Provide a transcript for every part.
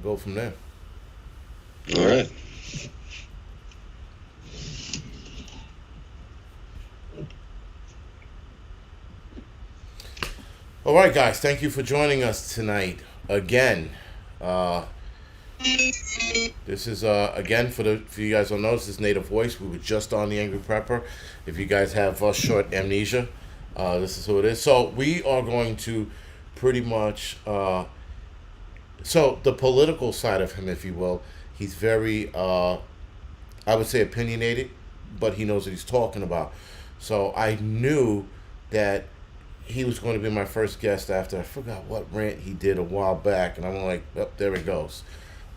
we'll go from there. All right. All right, guys. Thank you for joining us tonight again. Uh, this is again for you guys don't know, this is Native Voice. We were just on the Angry Prepper. If you guys have short amnesia, this is who it is. So we are going to pretty much so the political side of him, if you will. He's very I would say opinionated, but he knows what he's talking about. So I knew that he was going to be my first guest after I forgot what rant he did a while back, and I'm like, oh, there he goes.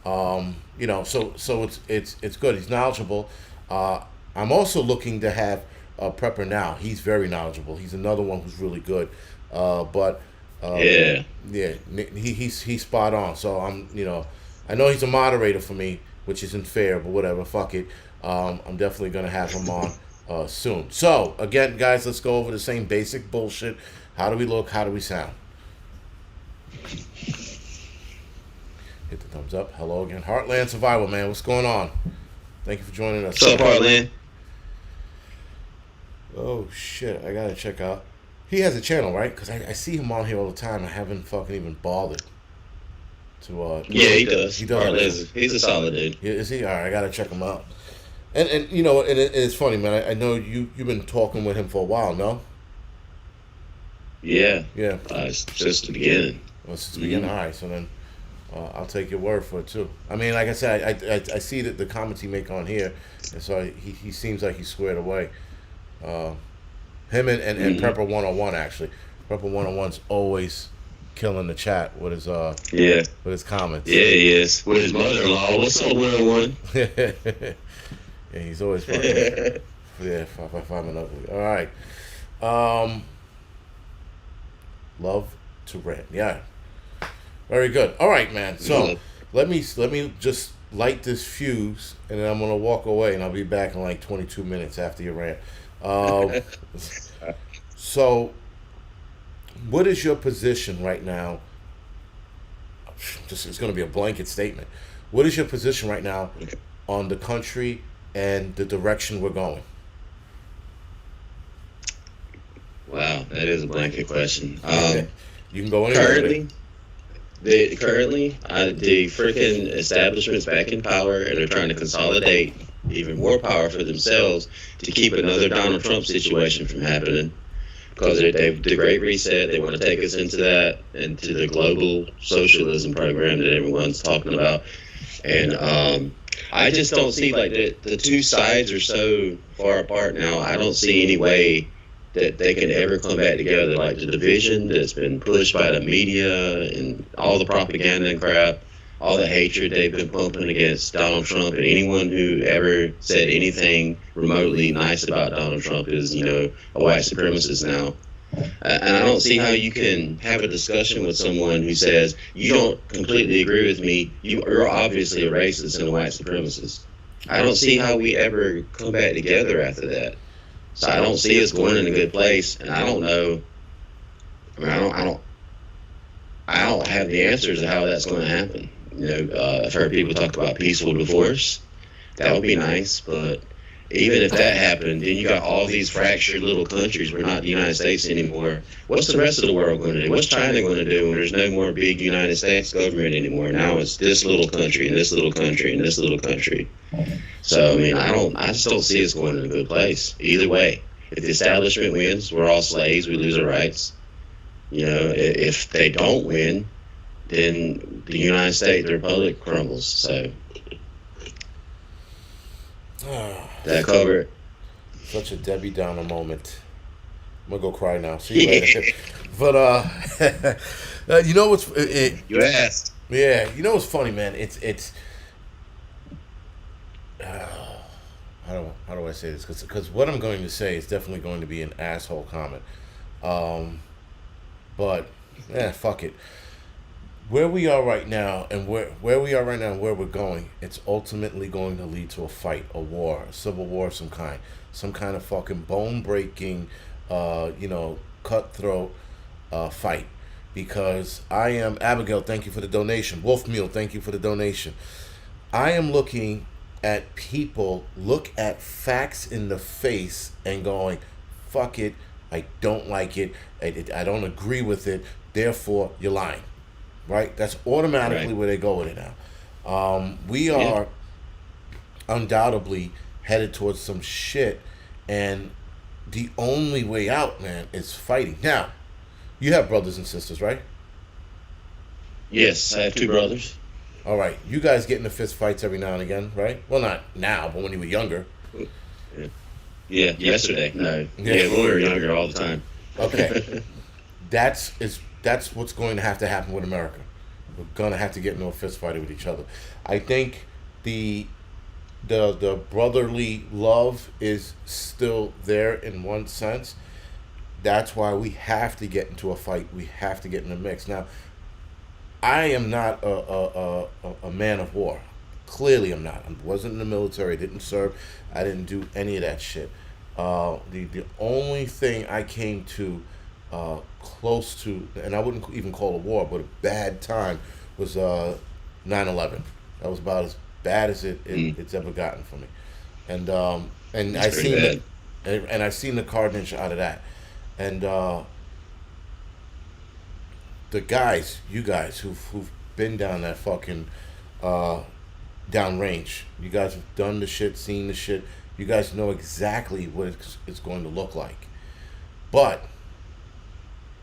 So it's good. He's knowledgeable. I'm also looking to have Prepper now. He's very knowledgeable. He's another one who's really good. But Yeah. yeah, he's spot on. So I know he's a moderator for me, which isn't fair, but whatever. Fuck it. I'm definitely gonna have him on soon. So again, guys, let's go over the same basic bullshit. How do we look? How do we sound? Hit the thumbs up. Hello again. Heartland Survival, man. What's going on? Thank you for joining us. What's up, Heartland? Oh, shit. I gotta check out. He has a channel, right? Because I see him on here all the time. I haven't fucking even bothered to. Yeah, he does. He does. Heartland's, he's a solid dude. Yeah, is he? All right, I gotta check him out. And it's funny, man. I know you've been talking with him for a while, no? Yeah. Yeah. It's just the beginning. Well, since the beginning. All right, so then I'll take your word for it too. I mean, like I said, I see that the comments he make on here, and so he seems like he's squared away. Him and Prepper 101 actually. Prepper 101's always killing the chat with his with his comments. Yeah, he is. With his mother-in-law. What's up, 101? Yeah, he's always fucking. Yeah, 555 and ugly. All right. Love to rant. Yeah. Very good. All right, man. So let me just light this fuse, and then I'm gonna walk away, and I'll be back in like 22 minutes after your rant. So, what is your position right now? Just it's gonna be a blanket statement. What is your position right now on the country and the direction we're going? Wow, that is a blanket question. You can go anywhere. Currently, the freaking establishment's back in power, and they're trying to consolidate even more power for themselves to keep another Donald Trump situation from happening. Because the Great Reset, they want to take us into that, into the global socialism program that everyone's talking about. And I just don't see, like, the two sides are so far apart now. I don't see any way that they can ever come back together. Like the division that's been pushed by the media and all the propaganda and crap, all the hatred they've been pumping against Donald Trump, and anyone who ever said anything remotely nice about Donald Trump is, a white supremacist now. And I don't see how you can have a discussion with someone who says, you don't completely agree with me, you're obviously a racist and a white supremacist. I don't see how we ever come back together after that. So I don't see us going in a good place, and I don't know. I mean, I don't have the answers to how that's going to happen. I've heard people talk about peaceful divorce. That would be nice, but even if that happened, then you got all these fractured little countries. We're not the United States anymore. What's the rest of the world going to do? What's China going to do when there's no more big United States government anymore? Now it's this little country and this little country and this little country. So, I mean, I just don't see us going in a good place. Either way, if the establishment wins, we're all slaves, we lose our rights. If they don't win, then the United States, the Republic crumbles. So, that cover it. Such a Debbie Downer moment. I'm gonna go cry now. See you later. But you know what's You asked. Yeah, you know what's funny, man? It's how do I say this? Because what I'm going to say is definitely going to be an asshole comment. But fuck it. Where we are right now, and where we are right now, and where we're going, it's ultimately going to lead to a fight, a war, a civil war of some kind of fucking bone breaking, cutthroat fight. because I am Abigail. Thank you for the donation. Wolf Meal. Thank you for the donation. I am looking at people look at facts in the face and going, "Fuck it, I don't like it. I don't agree with it. Therefore, you're lying." Right? That's automatically Right. where they go with it now. We are undoubtedly headed towards some shit, and the only way out, man, is fighting. Now, you have brothers and sisters, right? Yes, I have two brothers. All right, you guys get into fist fights every now and again, right? Well, not now, but when you were younger. Yeah, yesterday. No. Yeah. Yeah, when we were younger all the time. Okay, that's what's going to happen with America. We're gonna have to get into a fist fight with each other. I think the brotherly love is still there in one sense. That's why we have to get into a fight. We have to get in the mix. Now, I am not a man of war. Clearly, I'm not. I wasn't in the military. I didn't serve. I didn't do any of that shit. The only thing I came to close to, and I wouldn't even call it a war, but a bad time, was 9/11. That was about as bad as it's ever gotten for me. And That's I pretty seen bad. and I seen the carnage out of that. And the guys, you guys who've been down that fucking down range, you guys have done the shit, seen the shit. You guys know exactly what it's going to look like. But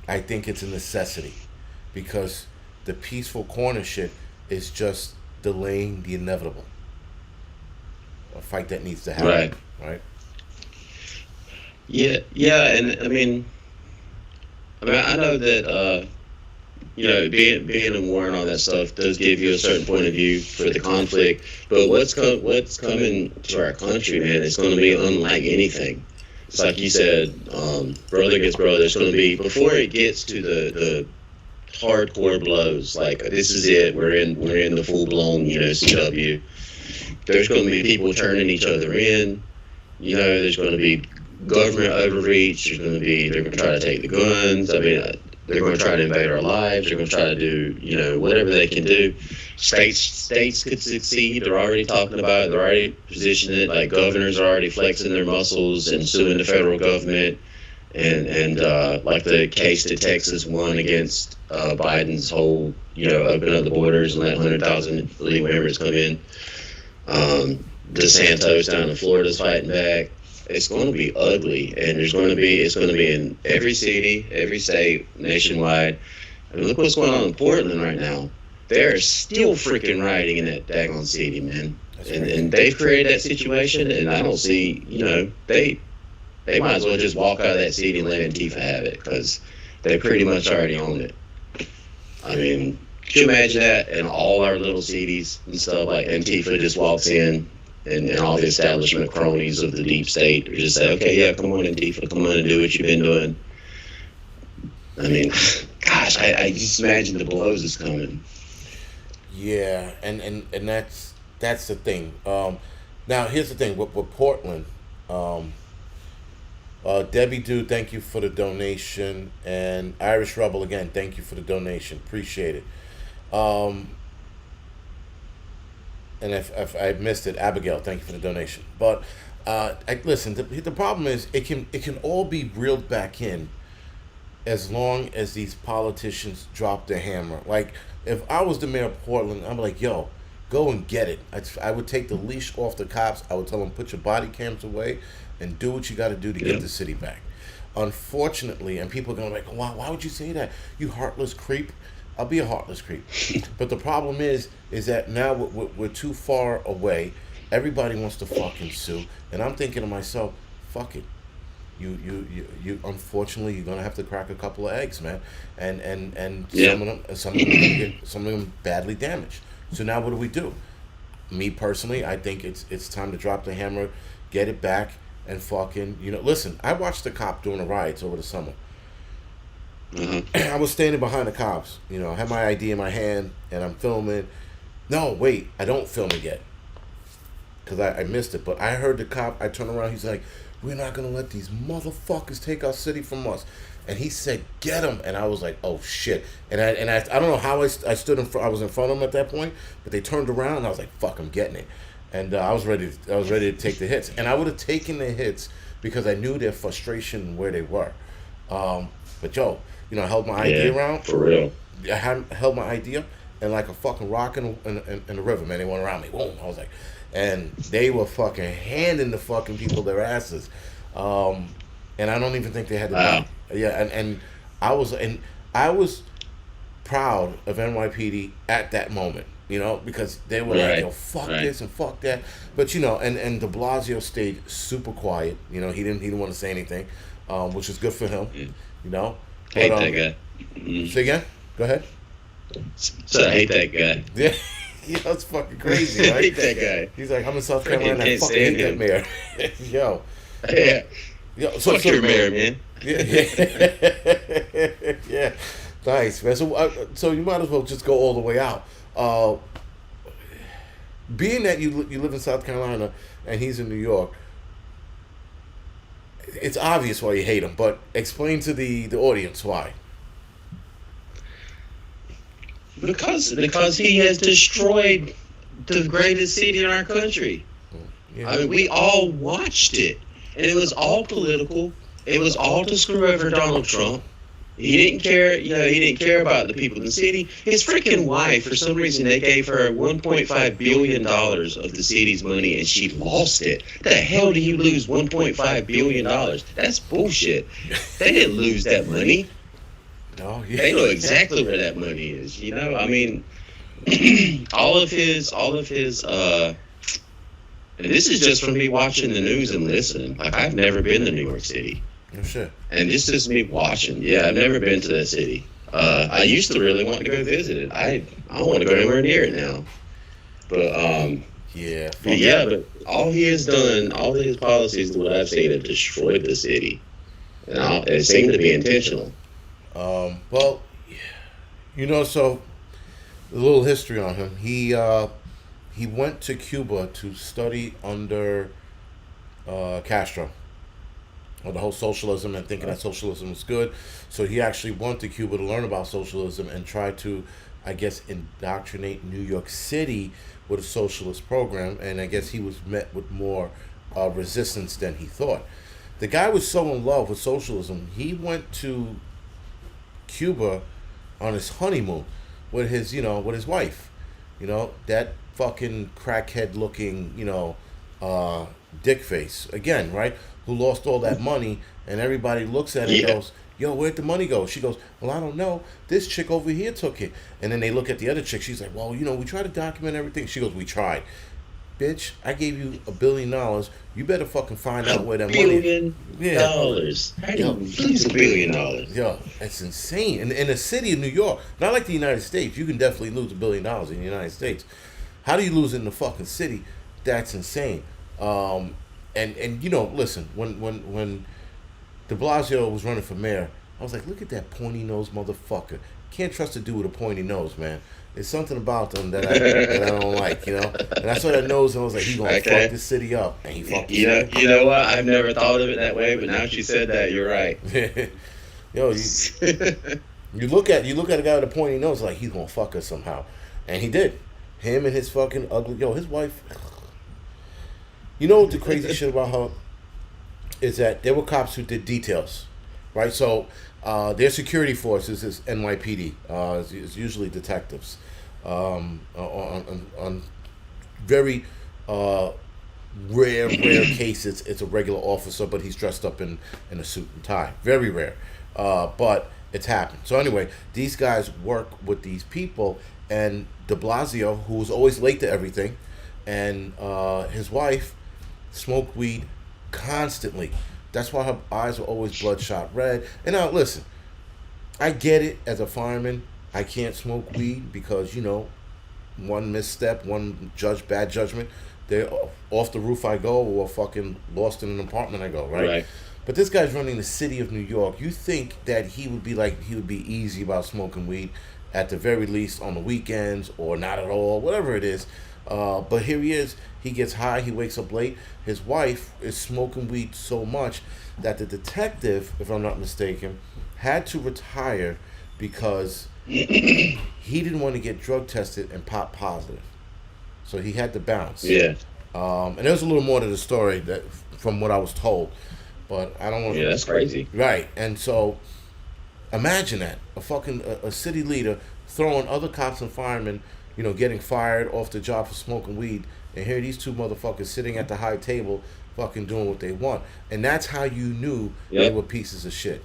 I think it's a necessity because the peaceful corner shit is just delaying the inevitable. A fight that needs to happen. Right. Right? Yeah, and I know that being in war and all that stuff does give you a certain point of view for the conflict. But what's coming to our country, man, it's going to be unlike anything. It's like you said, brother gets brother. It's going to be before it gets to the hardcore blows. Like this is it. We're in the full blown CW. There's going to be people turning each other in. There's going to be government overreach. They're going to try to take the guns. I mean, they're going to try to invade our lives. They're going to try to do, whatever they can do. States could succeed. They're already talking about it. They're already positioning it. Like governors are already flexing their muscles and suing the federal government. And like the case that Texas won against Biden's whole, open up the borders and let 100,000 illegal immigrants come in. DeSantis down in Florida's fighting back. It's going to be ugly, and it's going to be in every city, every state, nationwide. I mean, look what's going on in Portland right now. They're still freaking rioting in that daggone city, man. And they've created that situation, and I don't see, they might as well just walk out of that city and let Antifa have it, because they pretty much already own it. I mean, could you imagine that in all our little cities and stuff, like Antifa just walks in, and all the establishment cronies of the deep state are just say, okay, yeah, come on, Antifa, come on and do what you've been doing. I mean, gosh, I just imagine the blows is coming. Yeah, and that's the thing. Now, here's the thing with Portland. Debbie Dew, thank you for the donation. And Irish Rebel, again, thank you for the donation. Appreciate it. And if I missed it, Abigail, thank you for the donation. But listen, the problem is it can all be reeled back in as long as these politicians drop their hammer. Like, if I was the mayor of Portland, I'm like, yo, go and get it. I would take the leash off the cops. I would tell them, put your body cams away and do what you got to do to get the city back. Unfortunately, and people are going to be like, why would you say that? You heartless creep. I'll be a heartless creep. But the problem is that now we're too far away. Everybody wants to fucking sue. And I'm thinking to myself, fuck it. You unfortunately, you're gonna have to crack a couple of eggs, man, and some of them badly damaged. So now what do? Me personally, I think it's time to drop the hammer, get it back, and fucking listen. I watched the cop doing the riots over the summer. I was standing behind the cops. I had my ID in my hand and I'm filming. No, wait, I don't film it yet because I missed it. But I heard the cop. I turned around. He's like, we're not gonna let these motherfuckers take our city from us. And he said, "Get him!" And I was like, "Oh shit!" And I don't know how I stood in front. I was in front of them at that point, but they turned around and I was like, "Fuck, I'm getting it." And I was ready. I was ready to take the hits, and I would have taken the hits because I knew their frustration and where they were. But yo, I held my idea around. For real. I held my idea and like a fucking rock in the river, man. They went around me. Boom. I was like, and they were fucking handing the fucking people their asses. And I don't even think they had the Wow. Yeah, and I was proud of NYPD at that moment, because they were like, yo, fuck this and fuck that. But and De Blasio stayed super quiet. He didn't want to say anything, which is good for him. But, hate that guy. Say again? Go ahead. So I hate that guy. Yeah. It's fucking crazy, right? I hate that guy. He's like, I'm in South Carolina. I fucking hate that mayor. Yo. Yeah. Fuck your mayor, man. Yeah. Yeah. Nice, man. So you might as well just go all the way out. Being that you live in South Carolina and he's in New York, it's obvious why you hate him. But explain to the audience why. Because he has destroyed the greatest city in our country. Yeah. I mean, we all watched it, and it was all political. It was all to screw over Donald Trump. He didn't care. He didn't care about the people in the city. His freaking wife, for some reason, they gave her $1.5 billion of the city's money, and she lost it. The hell do you lose $1.5 billion? That's bullshit. They didn't lose that money. No, yeah. They know exactly where that money is. I mean, all of his, and this is just from me watching the news and listening. Like, I've never been to New York City. No shit. And this is me watching. Yeah, I've never been to that city. I used to really want to go visit it. I don't want to go anywhere near it now. But, but all he has done, all of his policies, what I've seen, have destroyed the city. And it seemed to be intentional. Well, so a little history on him. He went to Cuba to study under Castro, or the whole socialism, and thinking that socialism was good. So he actually went to Cuba to learn about socialism and try to, I guess, indoctrinate New York City with a socialist program. And I guess he was met with more resistance than he thought. The guy was so in love with socialism, he went to Cuba on his honeymoon with his wife, that fucking crackhead looking, dick face again, right? Who lost all that money, and everybody looks at it and goes, "Yo, where'd the money go?" She goes, "Well, I don't know. This chick over here took it." And then they look at the other chick. She's like, "Well, we try to document everything." She goes, "We tried." Bitch, I gave you $1 billion. You better fucking find out where that money is. $1 billion. How do you lose $1 billion? Yo, that's insane. In the city of New York, not like the United States, you can definitely lose $1 billion in the United States. How do you lose it in the fucking city? That's insane. And listen, when De Blasio was running for mayor, I was like, look at that pointy nose motherfucker. Can't trust a dude with a pointy nose, man. There's something about them that I don't like, And I saw that nose and I was like, he's gonna fuck this city up, and he fucked. You know what? I've never thought of it that way, but now she said that, you're right. Yo, you look at a guy with a pointy nose like he's gonna fuck us somehow, and he did. Him and his fucking ugly. Yo, his wife. You know what the crazy shit about her is that there were cops who did details, right? So their security forces is NYPD. It's usually detectives. On very rare cases, it's a regular officer, but he's dressed up in a suit and tie. Very rare, but it's happened. So anyway, these guys work with these people, and De Blasio, who was always late to everything, and his wife smoked weed constantly. That's why her eyes were always bloodshot red. And now, listen, I get it. As a fireman, I can't smoke weed because, one misstep, one bad judgment, they're off the roof I go, or fucking lost in an apartment I go, right? But this guy's running the city of New York. You think that he would be easy about smoking weed, at the very least on the weekends, or not at all, whatever it is. But here he is. He gets high. He wakes up late. His wife is smoking weed so much that the detective, if I'm not mistaken, had to retire because he didn't want to get drug tested and pop positive. So he had to bounce. Yeah. And there's a little more to the story that from what I was told, but I don't want to. Yeah, that's crazy. Right, and so imagine that a city leader throwing other cops and firemen, getting fired off the job for smoking weed, and here these two motherfuckers sitting at the high table, fucking doing what they want, and that's how you knew they were pieces of shit.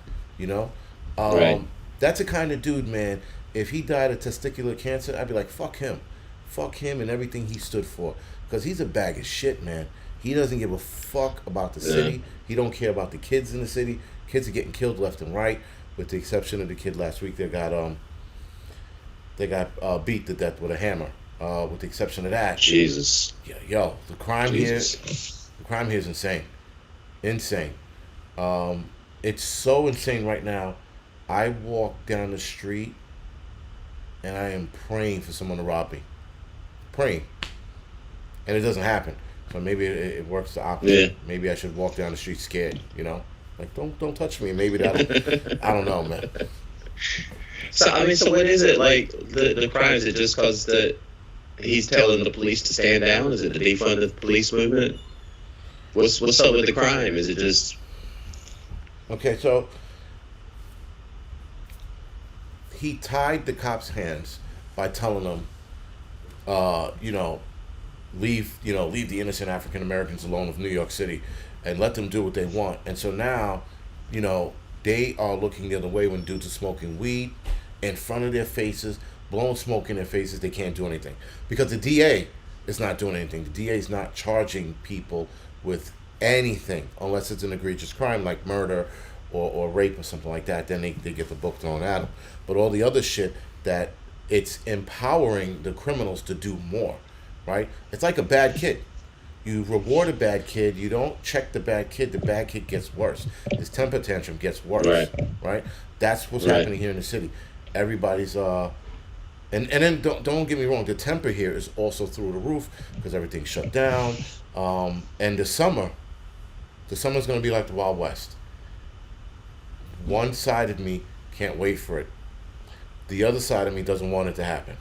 Right. That's the kind of dude, man. If he died of testicular cancer, I'd be like, fuck him and everything he stood for, because he's a bag of shit, man. He doesn't give a fuck about the city. He don't care about the kids in the city. Kids are getting killed left and right, with the exception of the kid last week that got beat to death with a hammer. With the exception of that, Jesus. Yeah, yo, the crime here is insane. It's so insane right now. I walk down the street and I am praying for someone to rob me. Praying. And it doesn't happen. So maybe it works the opposite. Yeah. Maybe I should walk down the street scared, Like, don't touch me. Maybe that'll... I don't know, man. So what is it? Like, the crime, is it just because he's telling the police to stand down? Is it the defund the police movement? What's up with the crime? Is it just... Okay, so he tied the cops' hands by telling them, leave the innocent African Americans alone of New York City and let them do what they want. And so now, they are looking the other way when dudes are smoking weed in front of their faces, blowing smoke in their faces. They can't do anything because the DA is not doing anything. The DA is not charging people with anything unless it's an egregious crime like murder or rape or something like that. Then they get the book thrown at them. But all the other shit, that it's empowering the criminals to do more, right? It's like a bad kid. You reward a bad kid, you don't check the bad kid gets worse. His temper tantrum gets worse, right? That's what's happening here in the city. Everybody's and then don't get me wrong, the temper here is also through the roof because everything's shut down. And the summer's going to be like the Wild West. One side of me can't wait for it. The other side of me doesn't want it to happen,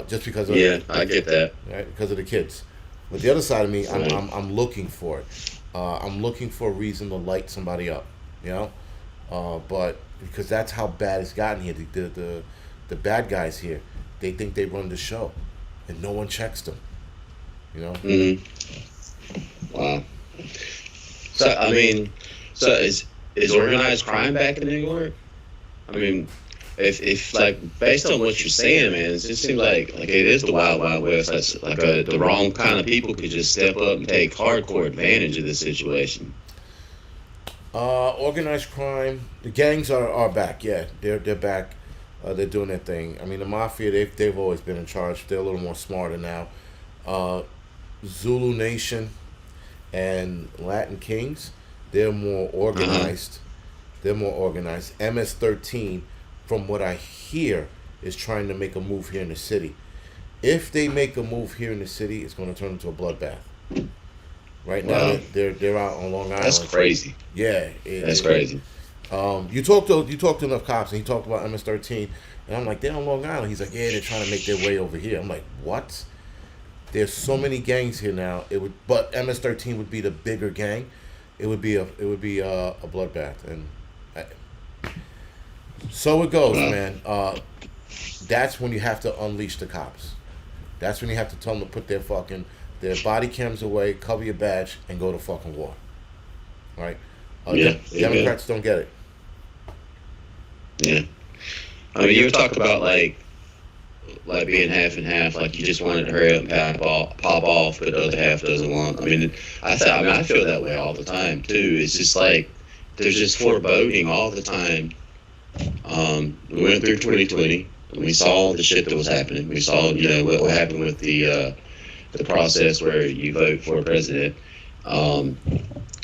just because of I get that, right? Because of the kids. But the other side of me, I'm looking for it. I'm looking for a reason to light somebody up, but because that's how bad it's gotten here. The bad guys here, they think they run the show, and no one checks them. Wow. So is organized crime back in New York? If like, based on what you're saying, man, it just seems like it is the Wild Wild West. Like the wrong kind of people could just step up and take hardcore advantage of this situation. Organized crime, the gangs are back. Yeah, they're back. They're doing their thing. The mafia, they've always been in charge. They're a little more smarter now. Zulu Nation and Latin Kings, they're more organized. They're more organized. MS-13, from what I hear, is trying to make a move here in the city. If they make a move here in the city, it's going to turn into a bloodbath. Right now, they're out on Long Island. That's crazy. Yeah, that's crazy. You talked to enough cops, and he talked about MS-13, and I'm like, they're on Long Island. He's like, yeah, they're trying to make their way over here. I'm like, what? There's so many gangs here now. But MS-13 would be the bigger gang. It would be a bloodbath, and so it goes, man. That's when you have to unleash the cops. That's when you have to tell them to put their body cams away, cover your badge, and go to fucking war. Right? Democrats don't get it. Yeah. You were talking about like being half and half, like you just wanted to hurry up and pop off, but the other half doesn't want. I feel that way all the time too. It's just like there's just foreboding all the time. We went through 2020 and we saw the shit that was happening. We saw, what happened with the process where you vote for a president.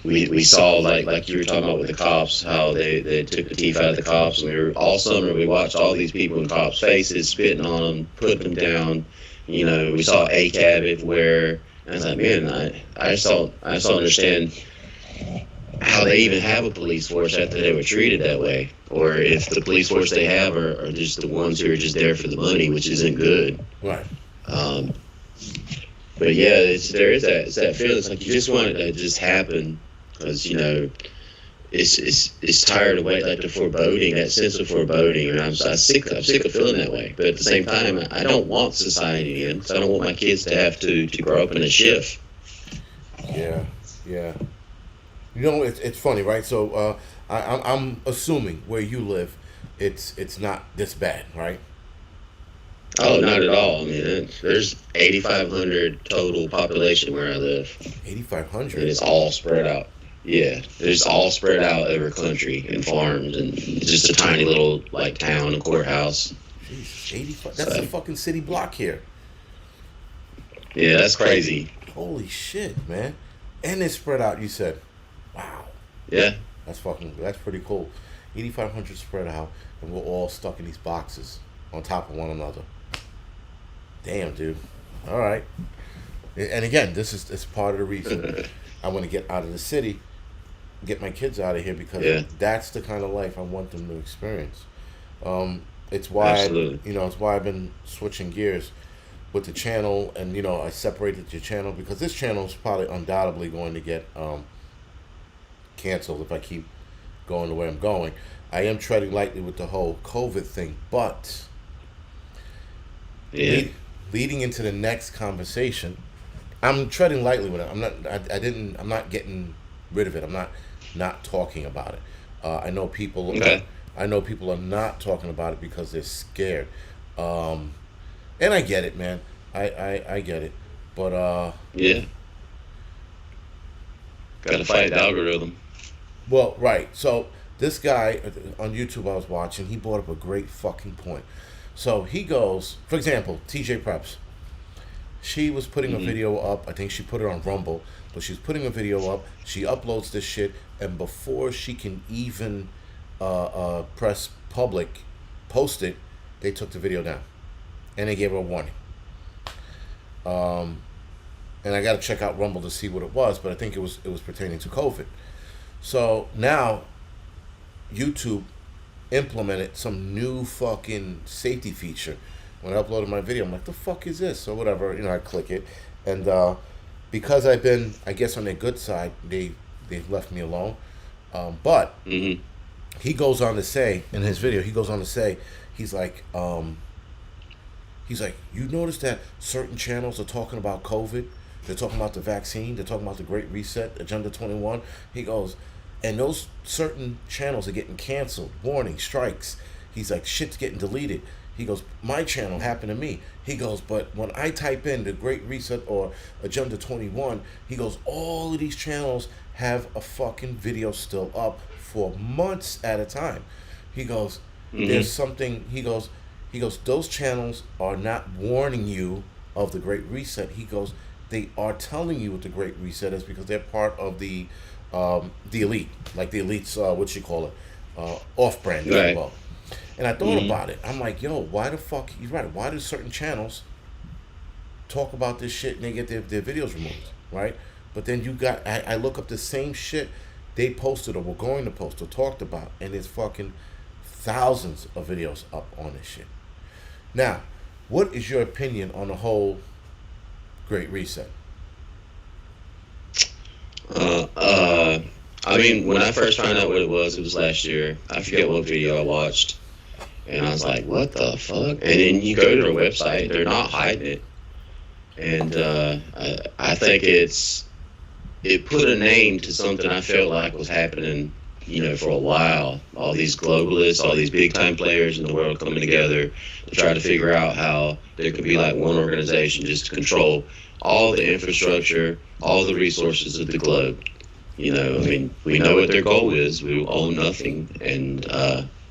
We saw like you were talking about with the cops, how they took the teeth out of the cops. And all summer we watched all these people in cops' faces, spitting on them, putting them down, We saw ACAB everywhere. And I was like, man, I just don't understand how they even have a police force after they were treated that way, or if the police force they have are just the ones who are just there for the money, which isn't good. Right. But yeah, there is that feeling. It's like you just want it to just happen, because it's tired of waiting, like the foreboding, that sense of foreboding. And I'm sick of feeling that way. But at the same time, I don't want society in, because I don't want my kids to have to grow up in a shift. Yeah. It's funny, right? So I'm assuming where you live, it's not this bad, right? Oh, not at all. I mean, there's 8,500 total population where I live. 8,500. And it's all spread out. Yeah, it's all spread out over country and farms, and just a tiny little town and courthouse. Jesus, 85. That's a fucking city block here. Yeah, that's crazy. Holy shit, man! And it's spread out. You said, wow. Yeah. That's pretty cool. 8,500 spread out, and we're all stuck in these boxes on top of one another. Damn, dude. All right. And again, it's part of the reason I want to get out of the city, get my kids out of here, because that's the kind of life I want them to experience. It's why it's why I've been switching gears with the channel, and I separated the channel because this channel is probably undoubtedly going to get canceled if I keep going the way I'm going. I am treading lightly with the whole COVID thing, but leading into the next conversation, I'm treading lightly with it. I'm not getting rid of it. I'm not talking about it. I know people. Okay. I know people are not talking about it because they're scared. And I get it, man. I get it. But yeah. Gotta fight the algorithm. Well, right. So this guy on YouTube I was watching, he brought up a great fucking point. So he goes, for example, TJ Preps. She was putting a video up. I think she put it on Rumble, but she's putting a video up. She uploads this shit, and before she can even press public, post it, they took the video down, and they gave her a warning. And I got to check out Rumble to see what it was, but I think it was pertaining to COVID. So now, YouTube implemented some new fucking safety feature. When I uploaded my video, I'm like, the fuck is this? Or whatever, I click it. And because I've been, I guess, on their good side, they've left me alone. But he goes on to say, in his video, he's like, you notice that certain channels are talking about COVID? They're talking about the vaccine. They're talking about the Great Reset, Agenda 21. He goes, and those certain channels are getting canceled. Warning, strikes. He's like, shit's getting deleted. He goes, my channel happened to me. He goes, but when I type in the Great Reset or Agenda 21, he goes, all of these channels have a fucking video still up for months at a time. He goes, there's something, he goes, those channels are not warning you of the Great Reset. He goes, they are telling you what the Great Reset is because they're part of the elite, like the elites, what you call it, off-brand, right. Well. And I thought about it. I'm like, yo, why the fuck? You're right. Why do certain channels talk about this shit and they get their videos removed, right? But then I look up the same shit they posted or were going to post or talked about, and there's fucking thousands of videos up on this shit. Now, what is your opinion on the whole Great Reset? I mean, when I first found out what it was last year. I forget what video I watched. And I was like, what the fuck? And then you go to their website, they're not hiding it. And I think it put a name to something I felt like was happening, for a while. All these globalists, all these big time players in the world coming together to try to figure out how there could be like one organization just to control all the infrastructure, all the resources of the globe. I mean, we know what their goal is. We will own nothing and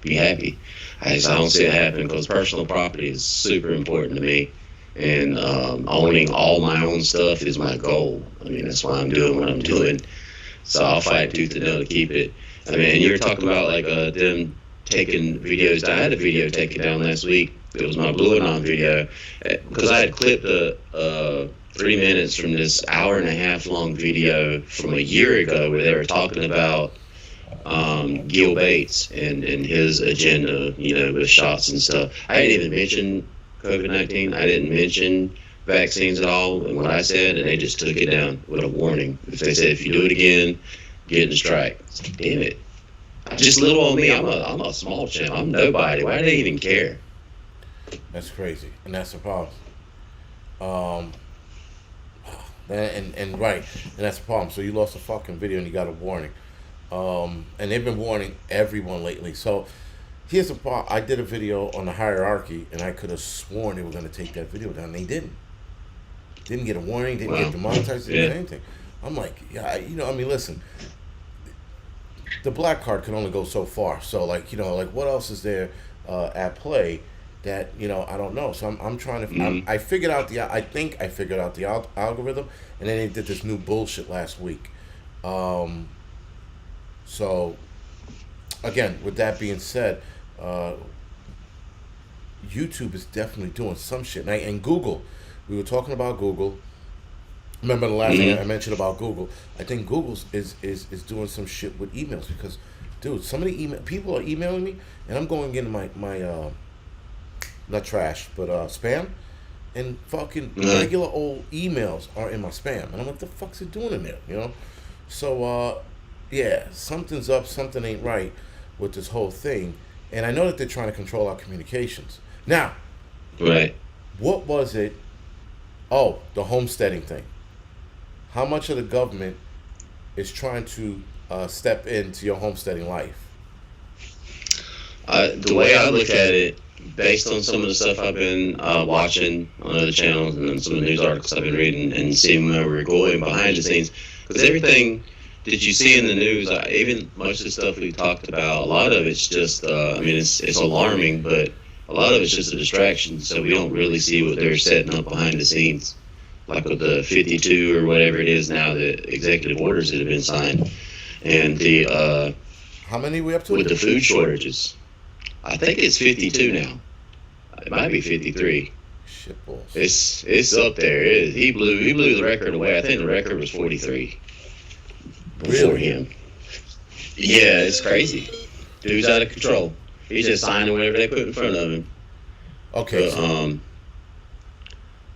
be happy. I don't see it happening because personal property is super important to me. And owning all my own stuff is my goal. I mean, that's why I'm doing what I'm doing. So I'll fight tooth and nail to keep it. I mean, and you were talking about like them taking videos down. I had a video taken down last week It was my Blue Anon video, because I had clipped 3 minutes from this hour and a half long video from a year ago where they were talking about Gil Bates and his agenda, with shots and stuff. I didn't even mention COVID-19. I didn't mention vaccines at all in what I said, and they just took it down with a warning. If they said, if you do it again, get in strike. It's like, damn it. Just little on me. I'm a small channel. I'm nobody. Why do they even care? That's crazy, and that's the problem. And right, and that's the problem. So you lost a fucking video and you got a warning. And they've been warning everyone lately. So here's the problem. I did a video on the hierarchy, and I could have sworn they were going to take that video down. They didn't. Didn't get a warning. Didn't get demonetized. Didn't get anything. I'm like, yeah, listen. The black card can only go so far. So what else is there at play that I don't know. So I'm trying to. I figured out I think I figured out the algorithm, and then they did this new bullshit last week. So, again, with that being said, YouTube is definitely doing some shit. And Google, we were talking about Google. Remember the last thing I mentioned about Google? I think Google is doing some shit with emails because, dude, some of the people are emailing me, and I'm going into my not trash, but spam, and fucking regular old emails are in my spam, and I'm like, the fuck's it doing in there, So, yeah, something's up, something ain't right with this whole thing. And I know that they're trying to control our communications. Now, right. What was it? Oh, the homesteading thing. How much of the government is trying to step into your homesteading life? The way I look at it, based on some of the stuff I've been watching on other channels and some of the news articles I've been reading and seeing where we're going behind the scenes, because everything that you see in the news, even most of the stuff we talked about, a lot of it's just, it's alarming, but a lot of it's just a distraction, so we don't really see what they're setting up behind the scenes, like with the 52 or whatever it is now, the executive orders that have been signed, and the how many are we up to? With the food shortages. I think it's 52 now. It might be 53. Shitballs. It's up there. He blew the record away. I think the record was 43. Before him. Yeah, it's crazy. Dude's out of control. He's just signing whatever they put in front of him. Okay.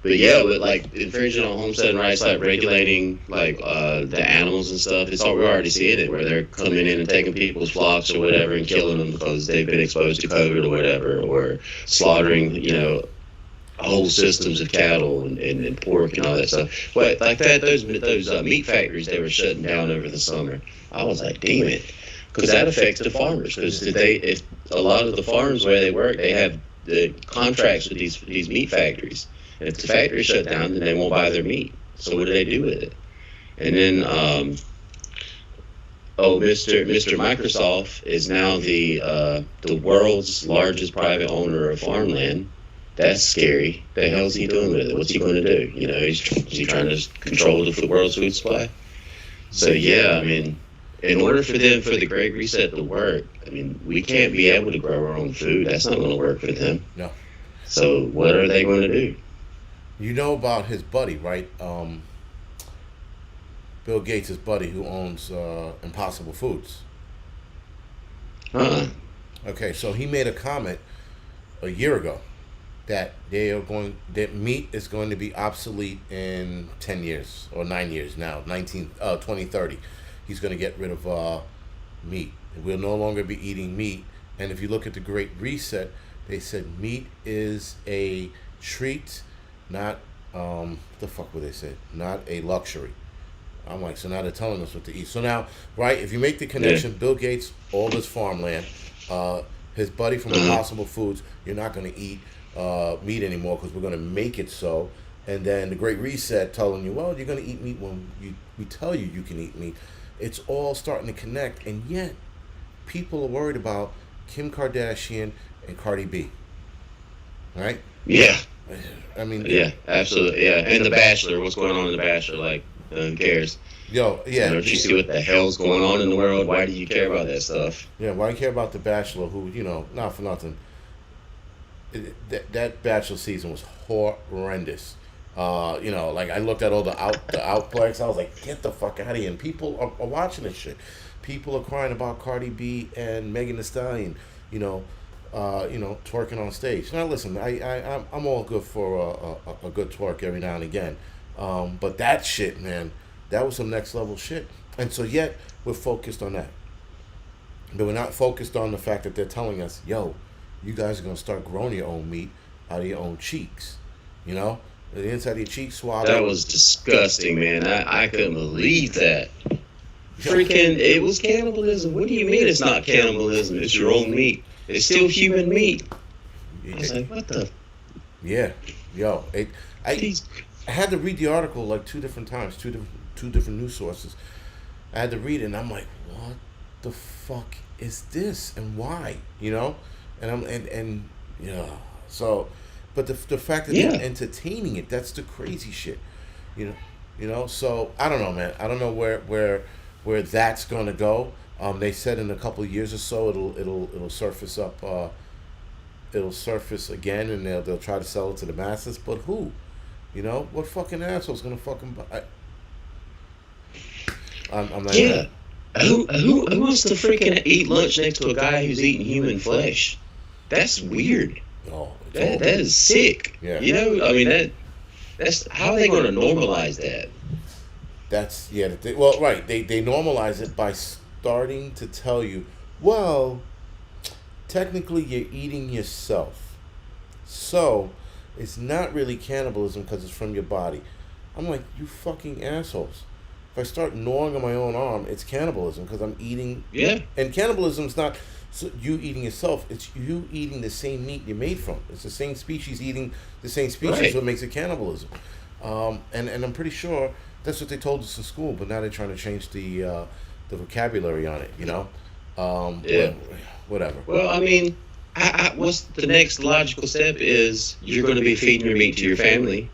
But yeah, with like infringing on homesteading rights, like regulating the animals and stuff, we're already seeing it where they're coming in and taking people's flocks or whatever and killing them because they've been exposed to COVID or whatever, or slaughtering, whole systems of cattle and pork and all that stuff. But like that, those meat factories they were shutting down over the summer. I was like, damn it, because that affects the farmers. Because if a lot of the farms where they work, they have the contracts with these meat factories. And if the factory shut down, then they won't buy their meat. So what do they do with it? And then, Mr. Microsoft is now the world's largest private owner of farmland. That's scary. The hell's he doing with it? What's he going to do? Is he trying to control the world's food supply? So yeah, in order for the Great Reset to work, we can't be able to grow our own food. That's not going to work for them. No. So what are they going to do? You know about his buddy, right? Bill Gates' buddy who owns Impossible Foods. Okay, so he made a comment a year ago that that meat is going to be obsolete in 10 years or 9 years now, 2030. He's going to get rid of meat. We'll no longer be eating meat. And if you look at the Great Reset, they said meat is a treat, not what the fuck would they say? Not a luxury. I'm like, so now they're telling us what to eat. So now, right, if you make the connection, Bill Gates, all this farmland, his buddy from Impossible Foods, you're not going to eat meat anymore because we're going to make it so. And then the Great Reset telling you, well, you're going to eat meat when we tell you can eat meat. It's all starting to connect, and yet people are worried about Kim Kardashian and Cardi B. Right? Yeah. Yeah, absolutely. Yeah, and The Bachelor. What's going on in The Bachelor? Like, who cares? Yo, yeah. Don't you see what the hell's going on in the world? Why do you care about that stuff? Yeah, why do you care about The Bachelor? Who, not for nothing. that Bachelor season was horrendous. Like I looked at all the outbreaks. I was like, get the fuck out of here. And people are watching this shit. People are crying about Cardi B and Megan Thee Stallion. Twerking on stage. Now listen, I'm all good for a good twerk every now and again. But that shit, man, that was some next level shit. And so yet we're focused on that. But we're not focused on the fact that they're telling us, yo, you guys are gonna start growing your own meat out of your own cheeks. The inside of your cheeks swallowed. That was disgusting, man. I couldn't believe that. Freaking, it was cannibalism. What do you mean it's not cannibalism? It's your own meat. It's still human meat. I was like, what the? Yeah, yo, I had to read the article like two different times, two different news sources. I had to read it, and I'm like, what the fuck is this, and why? And so, but the fact that they're entertaining it, that's the crazy shit. So I don't know, man. I don't know where that's gonna go. They said in a couple of years or so it'll surface up. It'll surface again, and they'll try to sell it to the masses. But who? What fucking asshole's gonna fucking buy? I'm not. Yeah. Who wants to freaking eat lunch next to a guy who's eating human flesh? That's weird. Oh, that is sick. Yeah. I mean that's how are they going to normalize that? That's right. They normalize it by starting to tell you, well, technically you're eating yourself, so it's not really cannibalism because it's from your body. I'm like, you fucking assholes. If I start gnawing on my own arm, it's cannibalism because I'm eating. Yeah. And cannibalism's not you eating yourself. It's you eating the same meat you're made from. It's the same species eating the same species. Right. What makes it cannibalism. And I'm pretty sure that's what they told us in school, but now they're trying to change the vocabulary on it. Yeah. Whatever. Well, I mean, what's the next logical step is you're going to be feeding your meat to your family.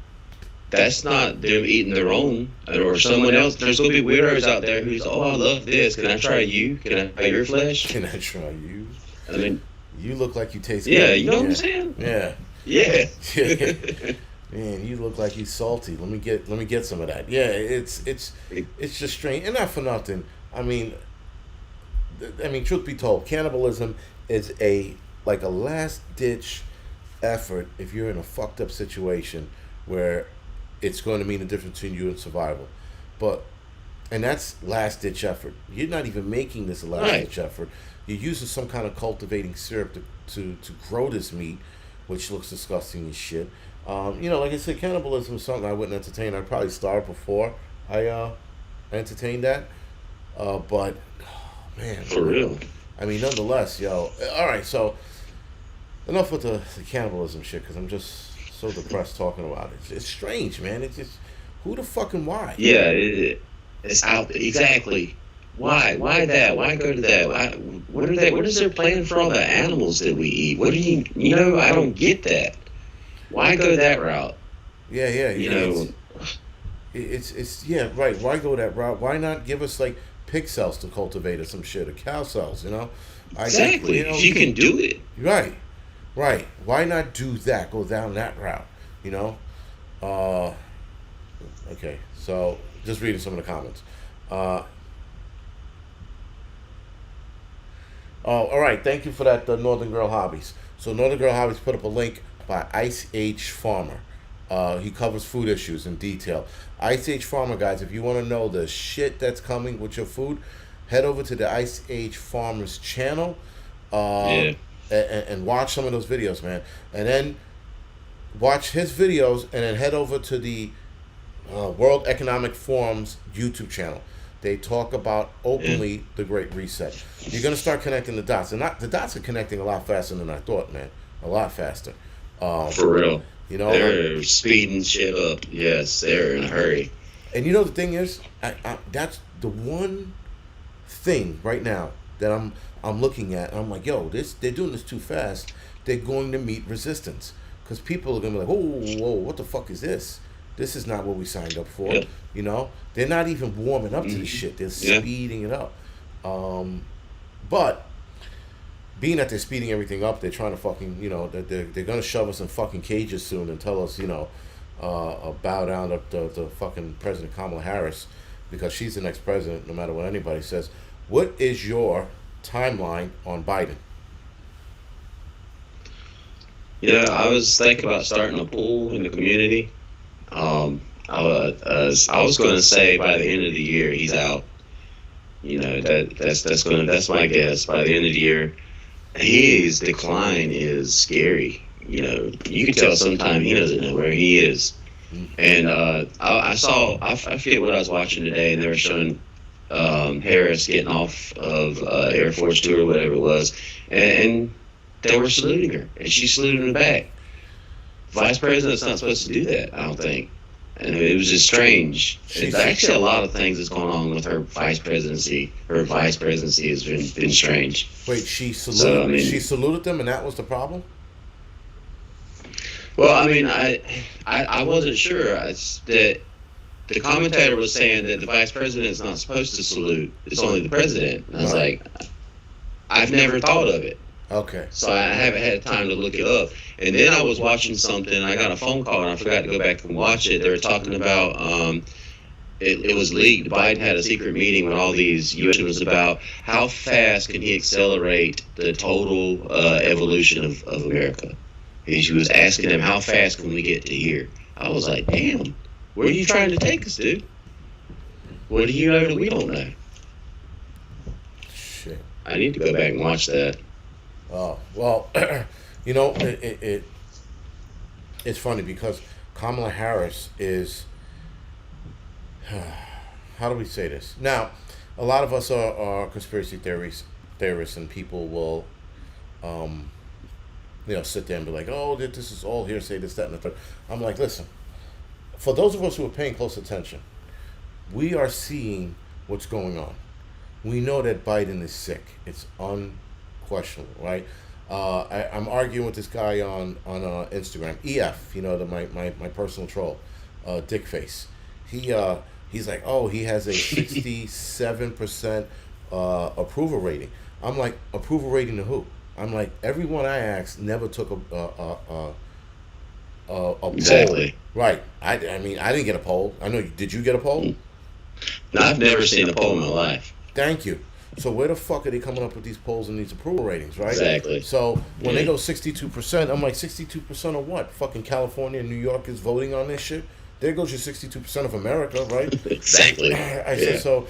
That's not them eating their own or someone else. There's going to be weirdos out there who's, I love this. Can I try you? Can I try your flesh? Can I try you? I mean, you look like you taste good. You know what I'm saying? Yeah. Yeah. Man, you look like you salty. Let me get some of that. Yeah, it's just strange, and not for nothing. I mean, truth be told, cannibalism is a last ditch effort if you're in a fucked up situation where it's going to mean the difference between you and survival. And that's last ditch effort. You're not even making this a last ditch effort. You're using some kind of cultivating syrup to grow this meat, which looks disgusting as shit. Like I said, cannibalism is something I wouldn't entertain. I'd probably starve before I entertained that. But man, for real. I mean, nonetheless, yo. All right, so enough with the cannibalism shit because I'm just so depressed talking about it. It's strange, man. It's just who the fucking why? Yeah, it's out there. Exactly. Why? Why that? Why go to that? What are they? What is their plan for all the animals that we eat? What do you? I don't get that. Why go that route? Yeah. It's right. Why go that route? Why not give us like pig cells to cultivate or some shit or cow cells? Exactly. You can do it. Right. Why not do that? Go down that route. Okay. So just reading some of the comments. All right. Thank you for that, Northern Girl Hobbies. So Northern Girl Hobbies put up a link by Ice Age Farmer. He covers food issues in detail. Ice Age Farmer, guys, if you want to know the shit that's coming with your food, head over to the Ice Age Farmer's channel and watch some of those videos, man. And then watch his videos and then head over to the World Economic Forum's YouTube channel. They talk about openly the Great Reset. You're going to start connecting the dots. And the dots are connecting a lot faster than I thought, man. A lot faster. For real. They're speeding shit up. Yes, they're in a hurry. And the thing is, that's the one thing right now that I'm looking at. And I'm like, yo, they're doing this too fast. They're going to meet resistance. Because people are going to be like, whoa, what the fuck is this? This is not what we signed up for. Yeah. They're not even warming up to this shit. They're speeding it up. But being that they're speeding everything up, they're trying to fucking, they're gonna shove us in fucking cages soon and tell us, bow down to the fucking President Kamala Harris, because she's the next president, no matter what anybody says. What is your timeline on Biden? I was thinking about starting a pool in the community. I was going to say by the end of the year he's out. That's my guess. By the end of the year, his decline is scary. You can tell sometimes he doesn't know where he is. And I forget what I was watching today, and they were showing Harris getting off of Air Force Two or whatever it was, and they were saluting her, and she saluted him back. Vice president's not supposed to do that, I don't think. And it was just strange. There's actually a lot of things that's going on with her vice presidency. Her vice presidency has been strange. Wait, she saluted them, and that was the problem? Well, I wasn't sure. That the commentator was saying that the vice president is not supposed to salute. It's only the president. And I was like, I've never thought of it. Okay. So I haven't had time to look it up. And then I was watching something, and I got a phone call, and I forgot to go back and watch it. They were talking about, it was leaked. Biden had a secret meeting with all these U.S. about how fast can he accelerate the total evolution of America. And she was asking them, how fast can we get to here? I was like, damn, where are you trying to take us, dude? What do you know that we don't know? Shit. I need to go back and watch that. Oh, well, it's funny because Kamala Harris is, how do we say this? Now, a lot of us are conspiracy theorists, and people will, sit there and be like, oh, this is all hearsay, this, that, and the third. I'm like, listen, for those of us who are paying close attention, we are seeing what's going on. We know that Biden is sick. It's unquestionable, right? I'm arguing with this guy on Instagram, EF, my personal troll, Dickface. He's like, oh, he has a 67% approval rating. I'm like, approval rating to who? I'm like, everyone I asked never took a Exactly. poll. Right. I didn't get a poll. I know. Did you get a poll? No, I've never seen a poll in my life. Thank you. So where the fuck are they coming up with these polls and these approval ratings, right? Exactly. So when they go 62%, I'm like, 62% of what? Fucking California and New York is voting on this shit? There goes your 62% of America, right? Exactly. I said, so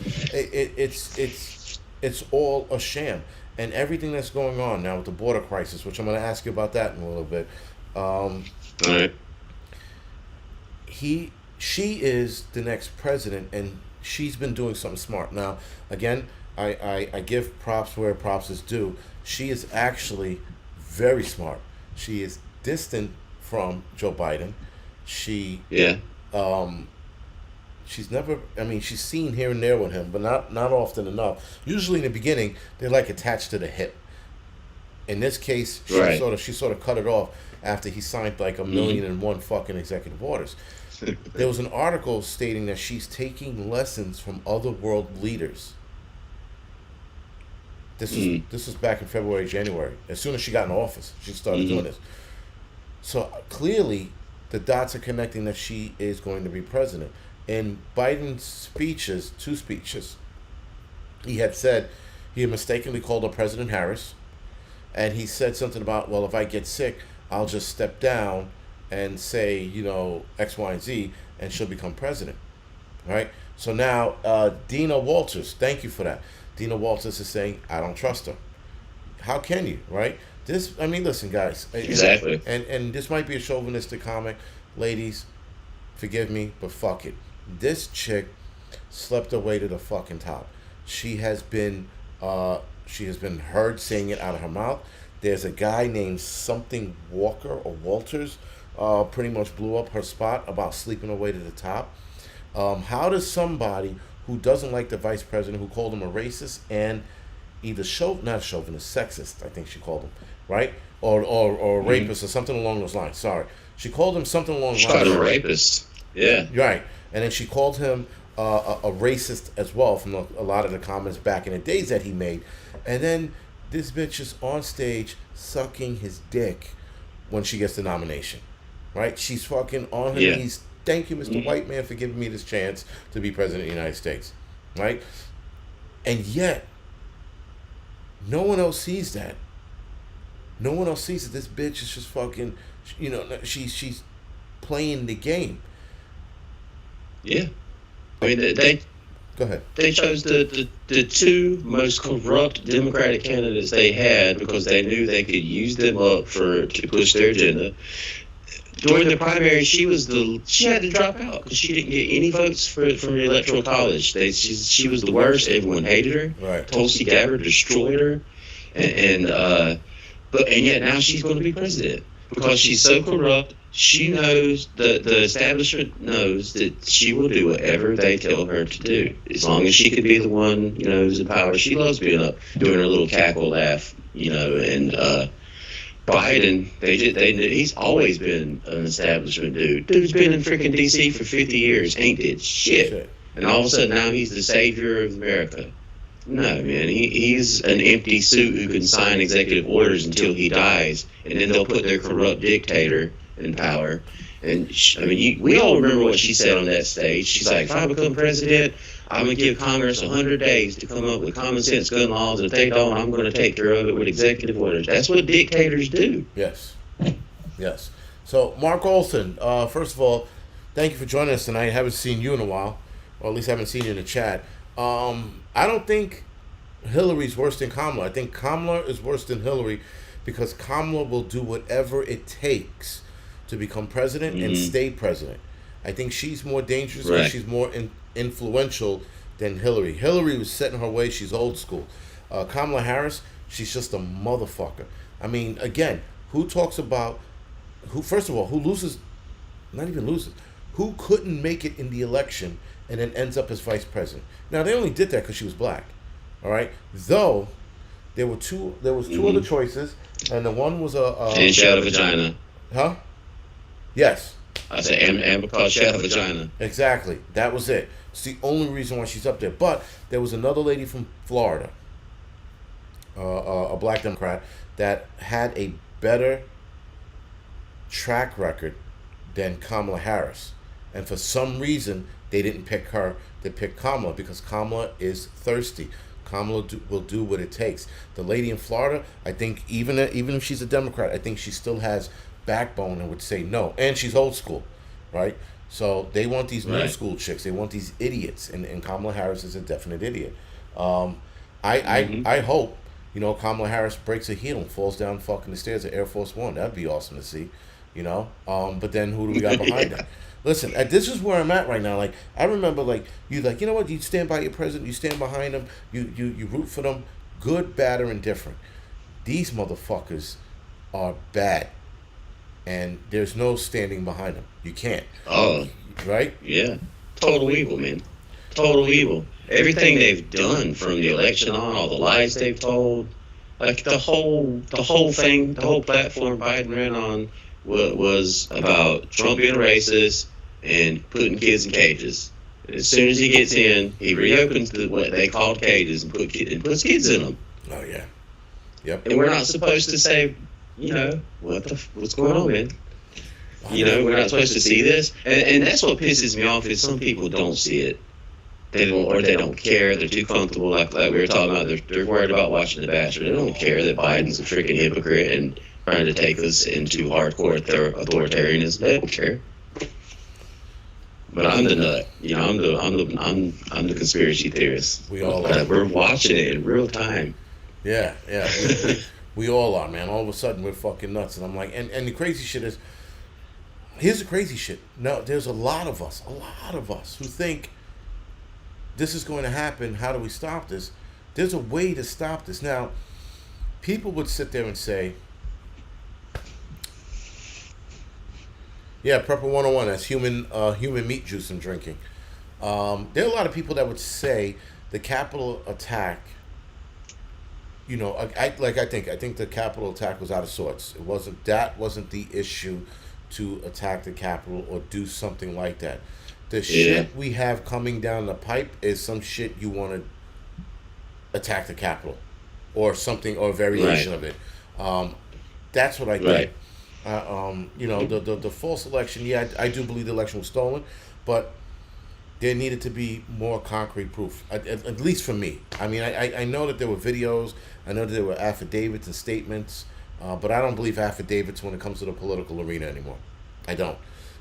it's all a sham. And everything that's going on now with the border crisis, which I'm going to ask you about that in a little bit. All right. She is the next president, and she's been doing something smart. Now, again, I give props where props is due. She is actually very smart. She is distant from Joe Biden. She's never, she's seen here and there with him, but not often enough. Usually in the beginning, they're like attached to the hip. In this case, she sort of cut it off after he signed like 1,000,001 fucking executive orders. There was an article stating that she's taking lessons from other world leaders. This was back in February, January. As soon as she got in office, she started doing this. So clearly, the dots are connecting that she is going to be president. In Biden's speeches, 2 speeches, he had mistakenly called her President Harris, and he said something about, well, if I get sick, I'll just step down and say, X, Y, and Z, and she'll become president, right? So now, Dina Walters, thank you for that. Dina Walters is saying, I don't trust her. How can you, right? Listen, guys. Exactly. And this might be a chauvinistic comment. Ladies, forgive me, but fuck it. This chick slept her way to the fucking top. She has been heard saying it out of her mouth. There's a guy named something Walker or Walters, pretty much blew up her spot about sleeping her way to the top. How does somebody who doesn't like the vice president, who called him a racist and either not chauvinist, sexist, I think she called him, right? Or a rapist or something along those lines. Sorry. She called him something along those lines. She called him a rapist. Yeah. Right. And then she called him a racist as well from a lot of the comments back in the days that he made. And then This bitch is on stage sucking his dick when she gets the nomination, right? She's fucking on her knees. Thank you, Mr. White Man, for giving me this chance to be president of the United States, right? And yet, no one else sees that. No one else sees that this bitch is just fucking, she's playing the game. Yeah. I mean, they Go ahead. They chose the two most corrupt Democratic candidates they had because they knew they could use them up to push their agenda. During the primary, she had to drop out because she didn't get any votes from the electoral college. She was the worst. Everyone hated her. Right. Tulsi Gabbard destroyed her, and yet now she's going to be president because she's so corrupt. She knows the establishment knows that she will do whatever they tell her to do, as long as she could be the one, who's in power. She loves being up, doing her little cackle laugh, and Biden, he's always been an establishment dude. Dude's been in freaking D.C. for 50 years, ain't did shit. And all of a sudden now he's the savior of America. No, man, he's an empty suit who can sign executive orders until he dies, and then they'll put their corrupt dictator in power. And we all remember what she said on that stage. She's like, if I become president, I'm going to give Congress 100 days to come up with common sense gun laws. If they don't, I'm going to take care of it with executive orders. That's what dictators do. Yes. Yes. So, Mark Olson, first of all, thank you for joining us tonight. I haven't seen you in a while, or at least I haven't seen you in the chat. I don't think Hillary's worse than Kamala. I think Kamala is worse than Hillary because Kamala will do whatever it takes to become president and stay president. I think she's more dangerous and she's more influential than Hillary. Hillary was set in her way. She's old school. Kamala Harris, she's just a motherfucker. I mean, again, first of all, who loses, not even loses, who couldn't make it in the election and then ends up as vice president. Now, they only did that because she was black. All right? Though, there was two other choices, and the one was and she had a vagina. Huh? Yes. I said, and because she had a vagina. Exactly. That was it. It's the only reason why she's up there. But there was another lady from Florida, a black Democrat, that had a better track record than Kamala Harris. And for some reason, they didn't pick her. They picked Kamala because Kamala is thirsty. Kamala will do what it takes. The lady in Florida, I think, even if she's a Democrat, I think she still has backbone and would say no. And she's old school, right? So they want these new school chicks. They want these idiots. And Kamala Harris is a definite idiot. I hope, Kamala Harris breaks a heel and falls down fucking the stairs of Air Force One. That'd be awesome to see, But then who do we got behind her? Listen, this is where I'm at right now. Like, I remember, you know what? You stand by your president. You stand behind them. You root for them. Good, bad, or indifferent. These motherfuckers are bad. And there's no standing behind them. You can't. Oh. Right? Yeah. Total evil, man. Total evil. Everything they've done from the election on, all the lies they've told, like the whole thing, the whole platform Biden ran on was about Trump being racist and putting kids in cages. And as soon as he gets in, he reopens what they called cages and puts kids in them. Oh, yeah. Yep. And we're not supposed to say, what's going on, man? We're not supposed to see this. And that's what pisses me off is some people don't see it. They don't care. They're too comfortable, like we were talking about. They're worried about watching The Bachelor. They don't care that Biden's a freaking hypocrite and trying to take us into hardcore authoritarianism. They don't care. But I'm the nut. I'm the conspiracy theorist. We all are. We're watching it in real time. Yeah. We all are, man. All of a sudden, we're fucking nuts. And I'm like, and the crazy shit is, here's the crazy shit. No, there's a lot of us who think this is going to happen. How do we stop this? There's a way to stop this. Now, people would sit there and say, yeah, Prepper 101, that's human meat juice I'm drinking. There are a lot of people that would say the Capitol attack, I think the Capitol attack was out of sorts. That wasn't the issue to attack the Capitol or do something like that. The shit we have coming down the pipe is some shit you want to attack the Capitol or something, or a variation of it. That's what I think. The false election. Yeah, I do believe the election was stolen, but there needed to be more concrete proof, at least for me. I mean, I know that there were videos, I know that there were affidavits and statements, but I don't believe affidavits when it comes to the political arena anymore. I don't.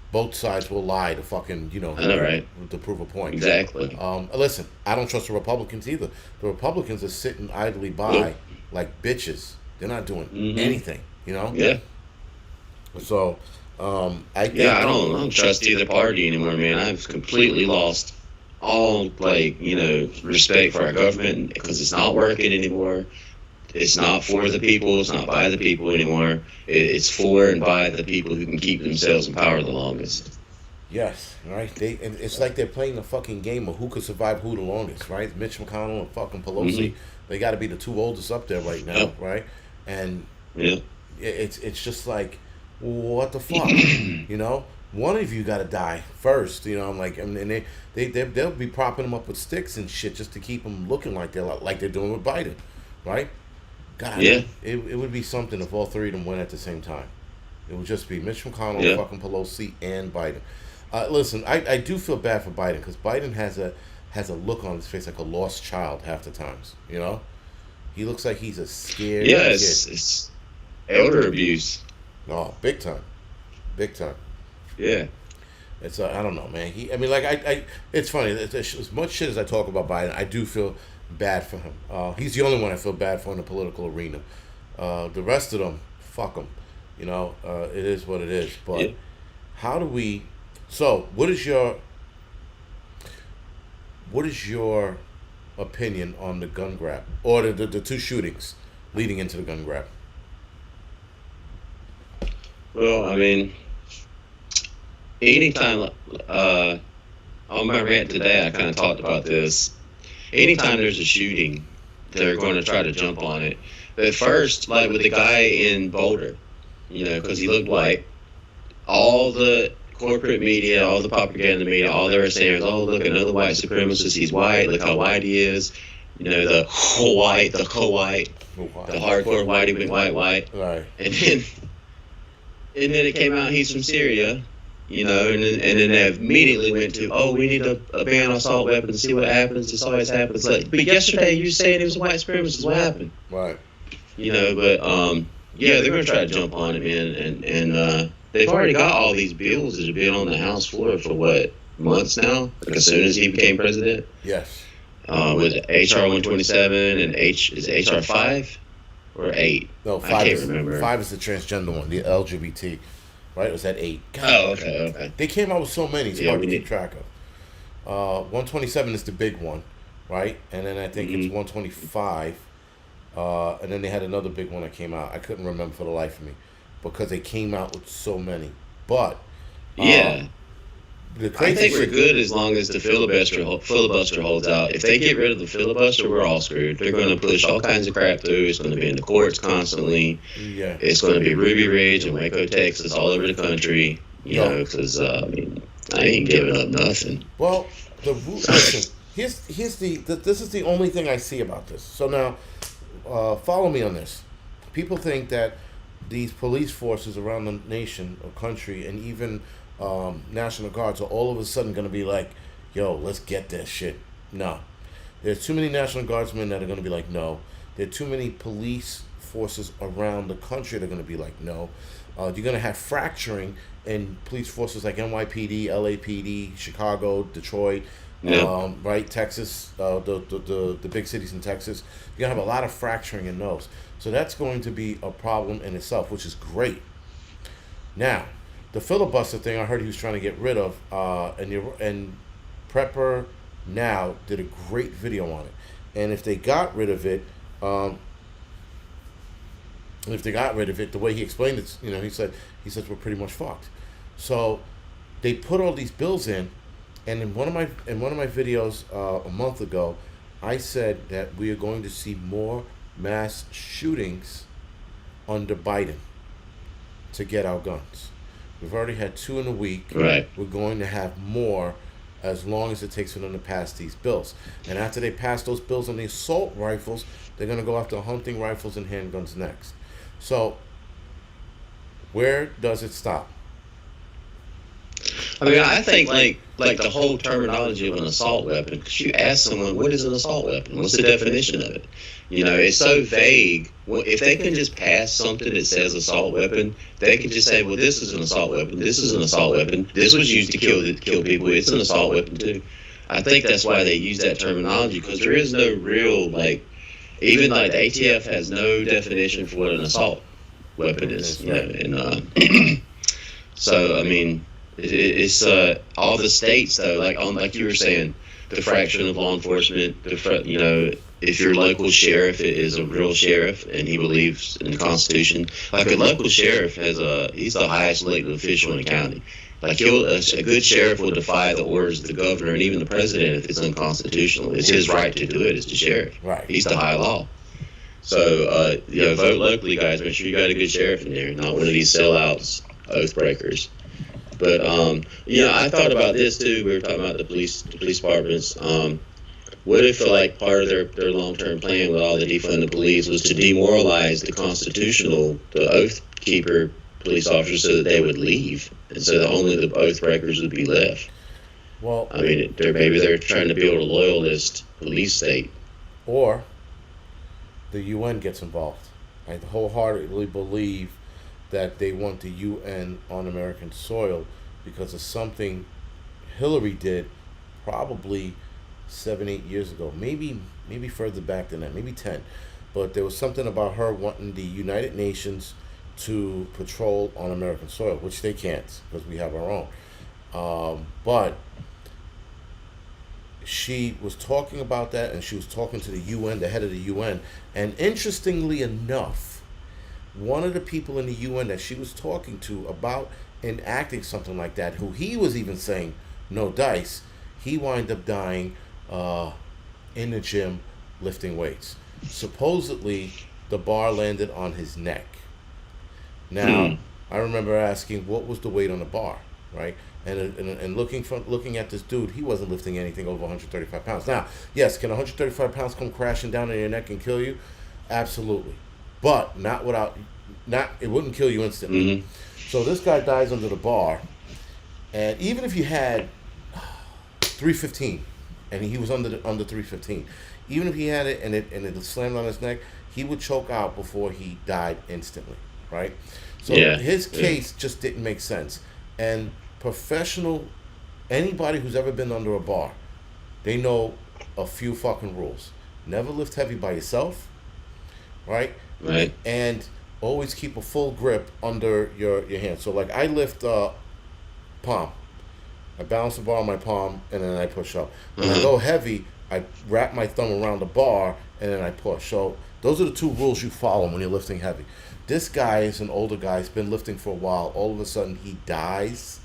Both sides will lie to fucking, to prove a point. Exactly. Listen, I don't trust the Republicans either. The Republicans are sitting idly by like bitches. They're not doing anything, Yeah. So, I think... I don't trust either party anymore, man. I've completely lost all, respect for our government because it's not working anymore. It's not for the people. It's not by the people anymore. It's for and by the people who can keep themselves in power the longest. Yes, right. It's like they're playing a fucking game of who could survive who the longest, right? Mitch McConnell and fucking Pelosi. They got to be the two oldest up there right now, right? And it's just like, what the fuck, One of you got to die first, I'm like, and they'll be propping them up with sticks and shit just to keep them looking like they're doing with Biden, right? God, it would be something if all three of them went at the same time. It would just be Mitch McConnell, fucking Pelosi, and Biden. Listen, I do feel bad for Biden because Biden has a look on his face like a lost child half the times. He looks like he's a scared kid. It's elder abuse. Oh, big time. Yeah. It's I don't know, man. It's funny. As much shit as I talk about Biden, I do feel bad for him. He's the only one I feel bad for in the political arena. The rest of them, fuck them. It is what it is. But how do we? So, what is your opinion on the gun grab or the two shootings leading into the gun grab? Well, I mean, anytime on my rant today, I kind of talked about this. Anytime there's a shooting, they're going to try to jump on it. But first, like with the guy in Boulder, because he looked white, all the corporate media, all the propaganda media, all they were saying was, oh, look, another white supremacist, he's white, look how white he is. The co-white, the hardcore whitey went white. Right. And then it came out he's from Syria, and then they immediately went to, oh, we need a ban on assault weapons and see what happens. This always happens. Like, but yesterday you saying it was a white supremacist. What happened? Right. But they're gonna try to jump on it, man, and they've already got all these bills that have been on the House floor for what, months now? Like as soon as he became president. Yes. With HR 127 and is it HR 5 or 8? No, 5. I can't remember. 5 is the transgender one, the LGBT. Right? It was at 8. God, oh, okay. They came out with so many. It's hard to keep track of. 127 is the big one, right? And then I think it's 125. And then they had another big one that came out. I couldn't remember for the life of me because they came out with so many. But I think we're good as long as the filibuster holds out. If they get rid of the filibuster, we're all screwed. They're going to push all kinds of crap through. It's going to be in the courts constantly. Yeah. It's going to be Ruby Ridge and Waco, Texas, all over the country. Because I ain't giving up nothing. Well, listen. This is the only thing I see about this. So now, follow me on this. People think that these police forces around the nation or country and even National Guards are all of a sudden going to be like, yo, let's get this shit. No. There's too many National Guardsmen that are going to be like, no. There are too many police forces around the country that are going to be like, no. You're going to have fracturing in police forces like NYPD, LAPD, Chicago, Detroit, right, Texas, the big cities in Texas. You're going to have a lot of fracturing in those. So that's going to be a problem in itself, which is great. Now, the filibuster thing, I heard he was trying to get rid of, and Prepper Now did a great video on it. And if they got rid of it, the way he explained it, he said we're pretty much fucked. So they put all these bills in, and in one of my videos a month ago, I said that we are going to see more mass shootings under Biden to get our guns. We've already had 2 in a week. Right. We're going to have more as long as it takes for them to pass these bills. And after they pass those bills on the assault rifles, they're going to go after hunting rifles and handguns next. So, where does it stop? I mean, I think like the whole terminology of an assault weapon. Because you ask someone, what is an assault weapon? What's the definition of it? You know, it's so vague. Well, if they can just pass something that says assault weapon, they can just say, well, this is an assault weapon. This is an assault weapon. This was used to kill people. It's an assault weapon too. I think that's why they use that terminology, because there is no real even the ATF has no definition for what an assault weapon is. You know, and so I mean. It's all the states though, like you were saying, the fraction of law enforcement. You know, if your local sheriff is a real sheriff and he believes in the Constitution, like a local sheriff he's the highest elected official in the county. Like a good sheriff will defy the orders of the governor and even the president if it's unconstitutional. It's his right to do it as the sheriff. Right. He's the high law. So you know, vote locally, guys. Make sure you got a good sheriff in there, not one of these sellouts, oath breakers. But you know, I thought about this too. We were talking about the police departments. What if part of their long-term plan with all the defund the police was to demoralize the oath keeper police officers so that they would leave, and so that only the oath breakers would be left? Well, I mean, maybe they're trying to build a loyalist police state. Or the UN gets involved. I wholeheartedly believe that they want the UN on American soil because of something Hillary did probably 7-8 years ago, maybe further back than that, maybe 10. But there was something about her wanting the United Nations to patrol on American soil, which they can't because we have our own. But she was talking about that, and she was talking to the UN, the head of the UN, and interestingly enough, one of the people in the UN that she was talking to about enacting something like that, who he was even saying no dice, he wound up dying in the gym lifting weights. Supposedly, the bar landed on his neck. Now, I remember asking what was the weight on the bar, right? And looking at this dude, he wasn't lifting anything over 135 pounds. Now, yes, can 135 pounds come crashing down on your neck and kill you? Absolutely. But it wouldn't kill you instantly. Mm-hmm. So this guy dies under the bar, and even if you had 315, and he was under 315, even if he had it and it slammed on his neck, he would choke out before he died instantly, right? So his case just didn't make sense. And anybody who's ever been under a bar, they know a few fucking rules. Never lift heavy by yourself, right? Right. And always keep a full grip under your hand. So like I lift palm. I balance the bar on my palm and then I push up. When I go heavy, I wrap my thumb around the bar and then I push. So those are the two rules you follow when you're lifting heavy. This guy is an older guy. He's been lifting for a while. All of a sudden he dies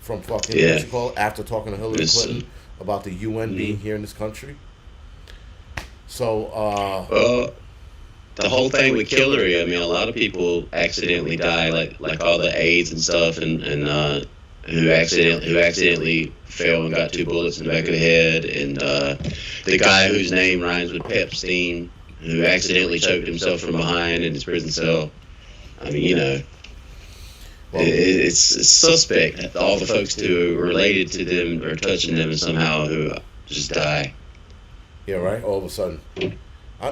from fucking what you call it, after talking to Hillary Clinton about the UN being here in this country. So the whole thing with Hillary, I mean, a lot of people accidentally die, like all the AIDS and stuff, and who accidentally fell and got 2 bullets in the back of the head, and the guy whose name rhymes with Pepstein, who accidentally choked himself from behind in his prison cell. I mean, you know, it's suspect. All the folks who are related to them or touching them somehow who just die. Yeah, right. All of a sudden.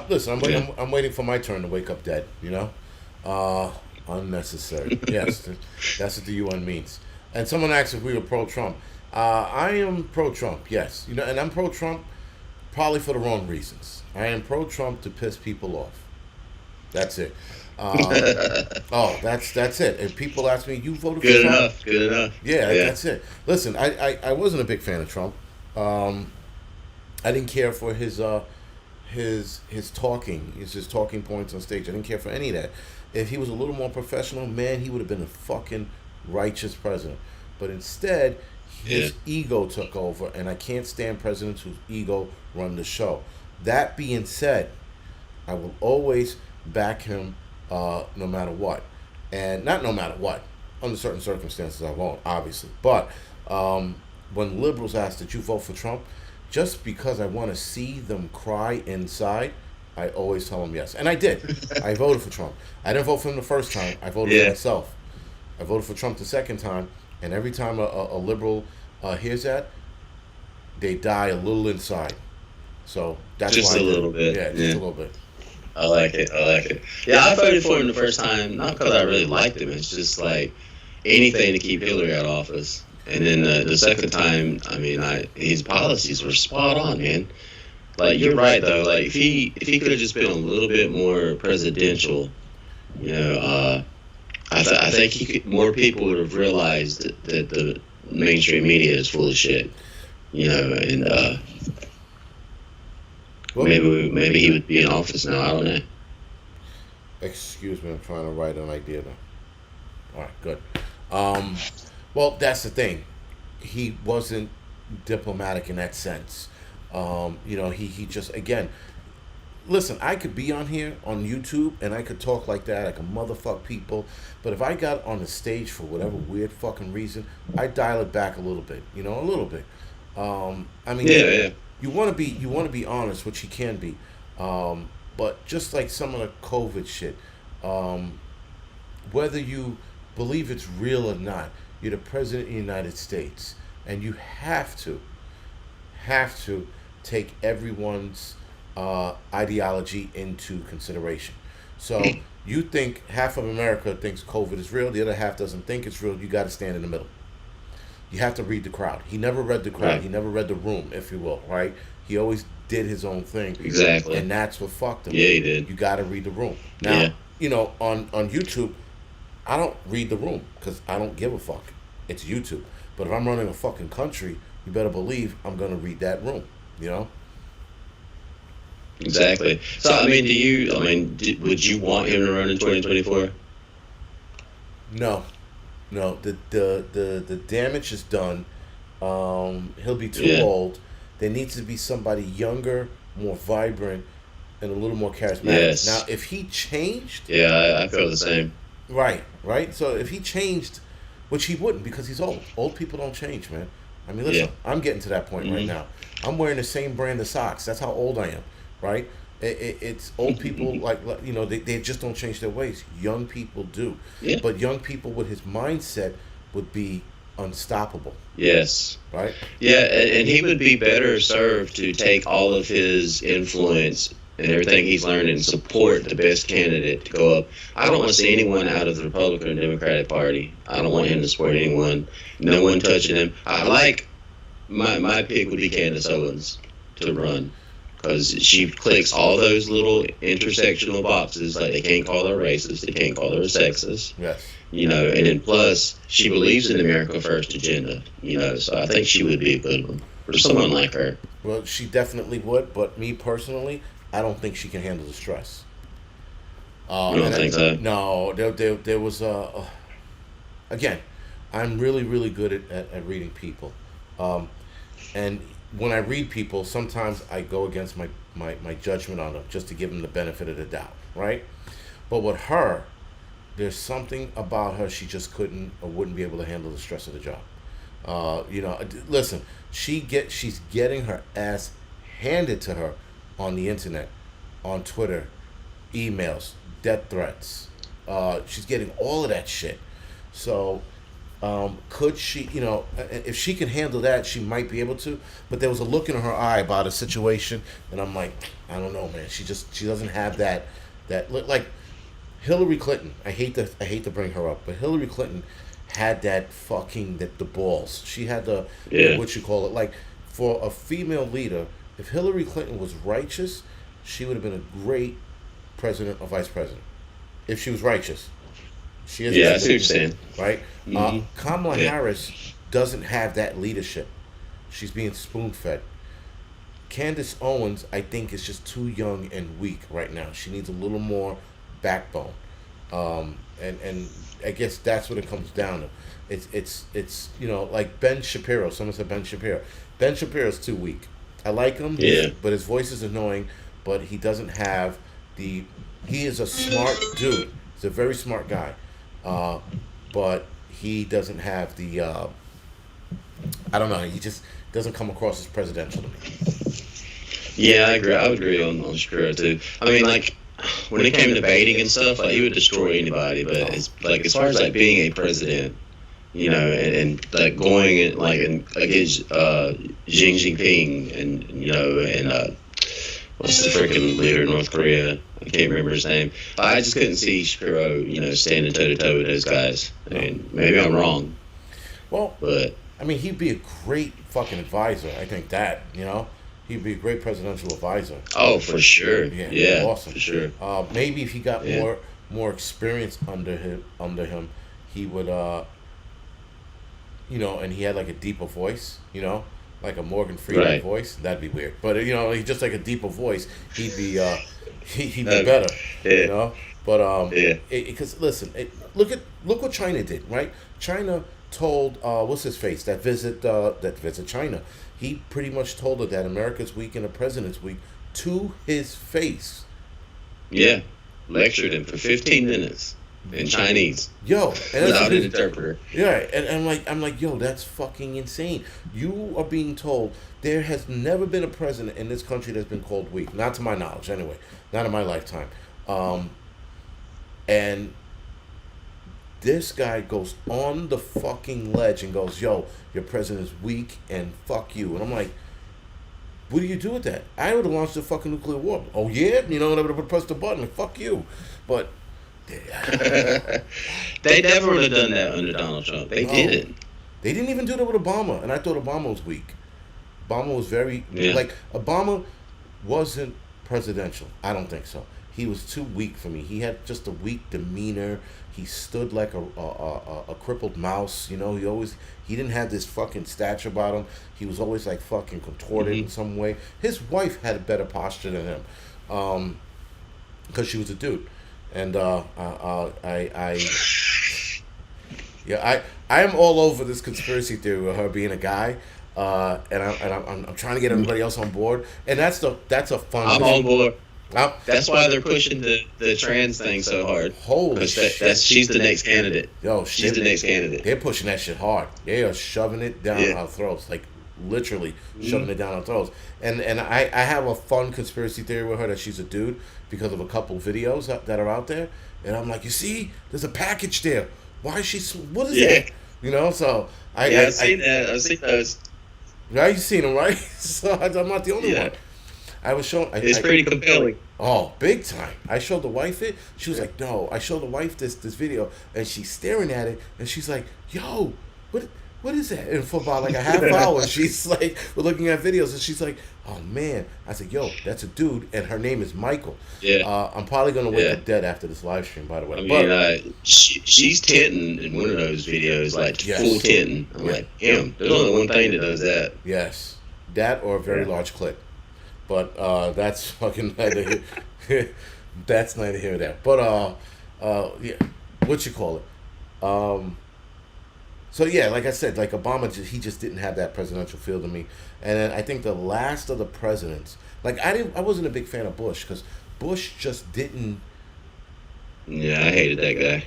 Listen, I'm waiting for my turn to wake up dead, you know? Unnecessary. Yes, that's what the UN means. And someone asked if we were pro-Trump. I am pro-Trump, yes. You know, and I'm pro-Trump probably for the wrong reasons. I am pro-Trump to piss people off. That's it. That's it. If people ask me, you voted for Trump? Good enough. Yeah, that's it. Listen, I wasn't a big fan of Trump. I didn't care for his talking, his talking points on stage. I didn't care for any of that. If he was a little more professional, man, he would have been a fucking righteous president. But instead, his ego took over, and I can't stand presidents whose ego run the show. That being said, I will always back him no matter what. And not no matter what. Under certain circumstances, I won't, obviously. But when liberals ask, "Did you vote for Trump?" Just because I want to see them cry inside, I always tell them yes, and I did. I voted for Trump. I didn't vote for him the first time. I voted for Yeah, myself. I voted for Trump the second time, and every time a liberal hears that, they die a little inside. So that's just why I a did it. little bit. Yeah, just Yeah, a little bit. I like it. I like it. Yeah, I voted for him the first time, not because I really liked him. It's just like anything to keep Hillary out of office. And then the second time, I mean, his policies were spot on, man. Like you're right though. Like if he could have just been a little bit more presidential, you know, I think more people would have realized that the mainstream media is full of shit, you know, and Well, maybe he would be in office now. I don't know. excuse me, I'm trying to write an idea now. All right, good. Um, well, that's the thing. He wasn't diplomatic in that sense. He just, again, listen, I could be on here on YouTube and I could talk like that. I could motherfuck people. But if I got on the stage for whatever weird fucking reason, I dial it back a little bit, a little bit. I mean, Yeah, yeah, you want to be honest, which he can be. But just like some of the COVID shit, um, whether you believe it's real or not, you're the president of the United States, and you have to take everyone's ideology into consideration. So you think half of America thinks COVID is real, the other half doesn't think it's real. You got to stand in the middle. You have to read the crowd. He never read the crowd. right, He never read the room, if you will, right? He always did his own thing, exactly. and that's what fucked him. Yeah, he did. You got to read the room. Now, Yeah, on YouTube, I don't read the room because I don't give a fuck. It's YouTube. But if I'm running a fucking country, you better believe I'm gonna read that room. You know? exactly. So I mean, would you want him to run in 2024? No, no. The damage is done. He'll be too Yeah, old. There needs to be somebody younger, more vibrant, and a little more charismatic. Now, yes, if he changed, yeah, I feel the same. right. So if he changed, which he wouldn't because he's old. Old people don't change, man. I mean, Yeah. listen, I'm getting to that point right Hmm. now. I'm wearing the same brand of socks. That's how old I am, right? It's old people they just don't change their ways. Young people do, Yeah. but young people with his mindset would be unstoppable, Yes. right? Yeah, and he would be better served to take all of his influence and everything he's learned and support the best candidate to go up. I don't want to see anyone out of the Republican or Democratic Party. I don't want him to support anyone. No one touching him. I like my pick would be Candace Owens to run because she clicks all those little intersectional boxes. Like they can't call her racist, they can't call her sexist, Yes. and then plus she believes in the America First agenda, so I think she would be a good one for someone like her. Well, she definitely would, but me personally, I don't think she can handle the stress. You don't And think so? no, there was again, I'm really really good at reading people, um, and when I read people, sometimes I go against my judgment on them just to give them the benefit of the doubt, right? But with her, there's something about her she just couldn't or wouldn't be able to handle the stress of the job. Listen, she's getting her ass handed to her on the internet, on Twitter, emails, death threats. She's getting all of that shit. So, could she, if she can handle that, she might be able to. But there was a look in her eye about a situation, and I'm like, I don't know, man. She doesn't have that look like Hillary Clinton. I hate to bring her up, but Hillary Clinton had that fucking the balls. She had Yeah. what you call it, like for a female leader. If Hillary Clinton was righteous, she would have been a great president or vice president. If she was righteous, she Yeah, I see what you're isn't, saying. right? Hmm. Kamala Yeah. Harris doesn't have that leadership. She's being spoon fed. Candace Owens, I think, is just too young and weak right now. She needs a little more backbone, and I guess that's what it comes down to. It's like Ben Shapiro. Someone said Ben Shapiro. Ben Shapiro's too weak. I like him, Yeah. but his voice is annoying. But he doesn't have the. He is a smart dude. He's a very smart guy, but he doesn't have the I don't know. He just doesn't come across as presidential to me. Yeah, I agree. I would agree on Shapiro too. I mean, like when it came to debating and stuff, like he would destroy anybody. But it's like as far as like being a president, you know, and like going and like and against Xi Jinping and you know and what's the freaking leader in North Korea? I can't remember his name. I just couldn't see Shapiro, you know, standing toe to toe with those guys. I mean, maybe I'm wrong, Well, but I mean, he'd be a great fucking advisor. I think that, you know, he'd be a great presidential advisor. oh, for sure, Yeah, yeah, awesome. for sure. Maybe if he got Yeah. more experience under him, he would you know, and he had like a deeper voice, you know, like a Morgan Freeman Right. voice. That'd be weird, but you know, he just like a deeper voice. He'd be he'd be Okay. better, you Yeah, know. But yeah, because listen, look what China did, right? China told what's his face that visit China. He pretty much told her that America's weak and the president's weak to his face. yeah. Lectured him for 15 minutes in Chinese Yo, and without an interpreter. yeah, and I'm like, yo, that's fucking insane. You are being told there has never been a president in this country that's been called weak, not to my knowledge, anyway, not in my lifetime. And this guy goes on the fucking ledge and goes, yo, your president is weak and fuck you. And I'm like, what do you do with that? I would have launched a fucking nuclear war. Oh yeah, you know, and I would have pressed the button and fuck you. But They never would have done that under Donald Trump. They No. didn't. they didn't even do that with Obama, and I thought Obama was weak. Obama was very Yeah. like Obama wasn't presidential. I don't think so. He was too weak for me. He had just a weak demeanor. He stood like a crippled mouse. You know, he didn't have this fucking stature about him. He was always like fucking contorted in some way. His wife had a better posture than him, because she was a dude, and yeah, I am all over this conspiracy theory with her being a guy, I'm trying to get everybody else on board, and that's a fun. I'm on board. I'm- That's why they're pushing the trans thing so hard. Holy 'Cause shit! she's the next candidate. Yo, She's the next candidate. They're pushing that shit hard. They are shoving it down Yeah. our throats, like literally shoving it down our throats. And I have a fun conspiracy theory with her that she's a dude because of a couple videos that are out there. And I'm like, you see, there's a package there. Why is she? What is Yeah. that? You know, so I've seen that. I've seen those. Right, you seen them, right? So I'm not the only Yeah. one. I was showing. It's pretty compelling. Oh, big time! I showed the wife it. She was like, "No." I showed the wife this video, and she's staring at it, and she's like, "Yo, what is that?" And for about like a half hour, she's like, we're looking at videos, and she's like, "Oh man!" I said, "Yo, that's a dude, and her name is Michael." Yeah. I'm probably gonna wake Yeah. up dead after this live stream, by the way. I mean, But she's tinting in one of those videos, like Yes. full tinting. I'm Yeah. like, damn, there's only one thing that does that. yes, that or a very Yeah. large clip. But that's fucking neither here. That's neither here nor there. But yeah, what you call it? So yeah, like I said, like Obama, he just didn't have that presidential feel to me. And then I think the last of the presidents, like I wasn't a big fan of Bush because Bush just didn't. Yeah, I hated that guy.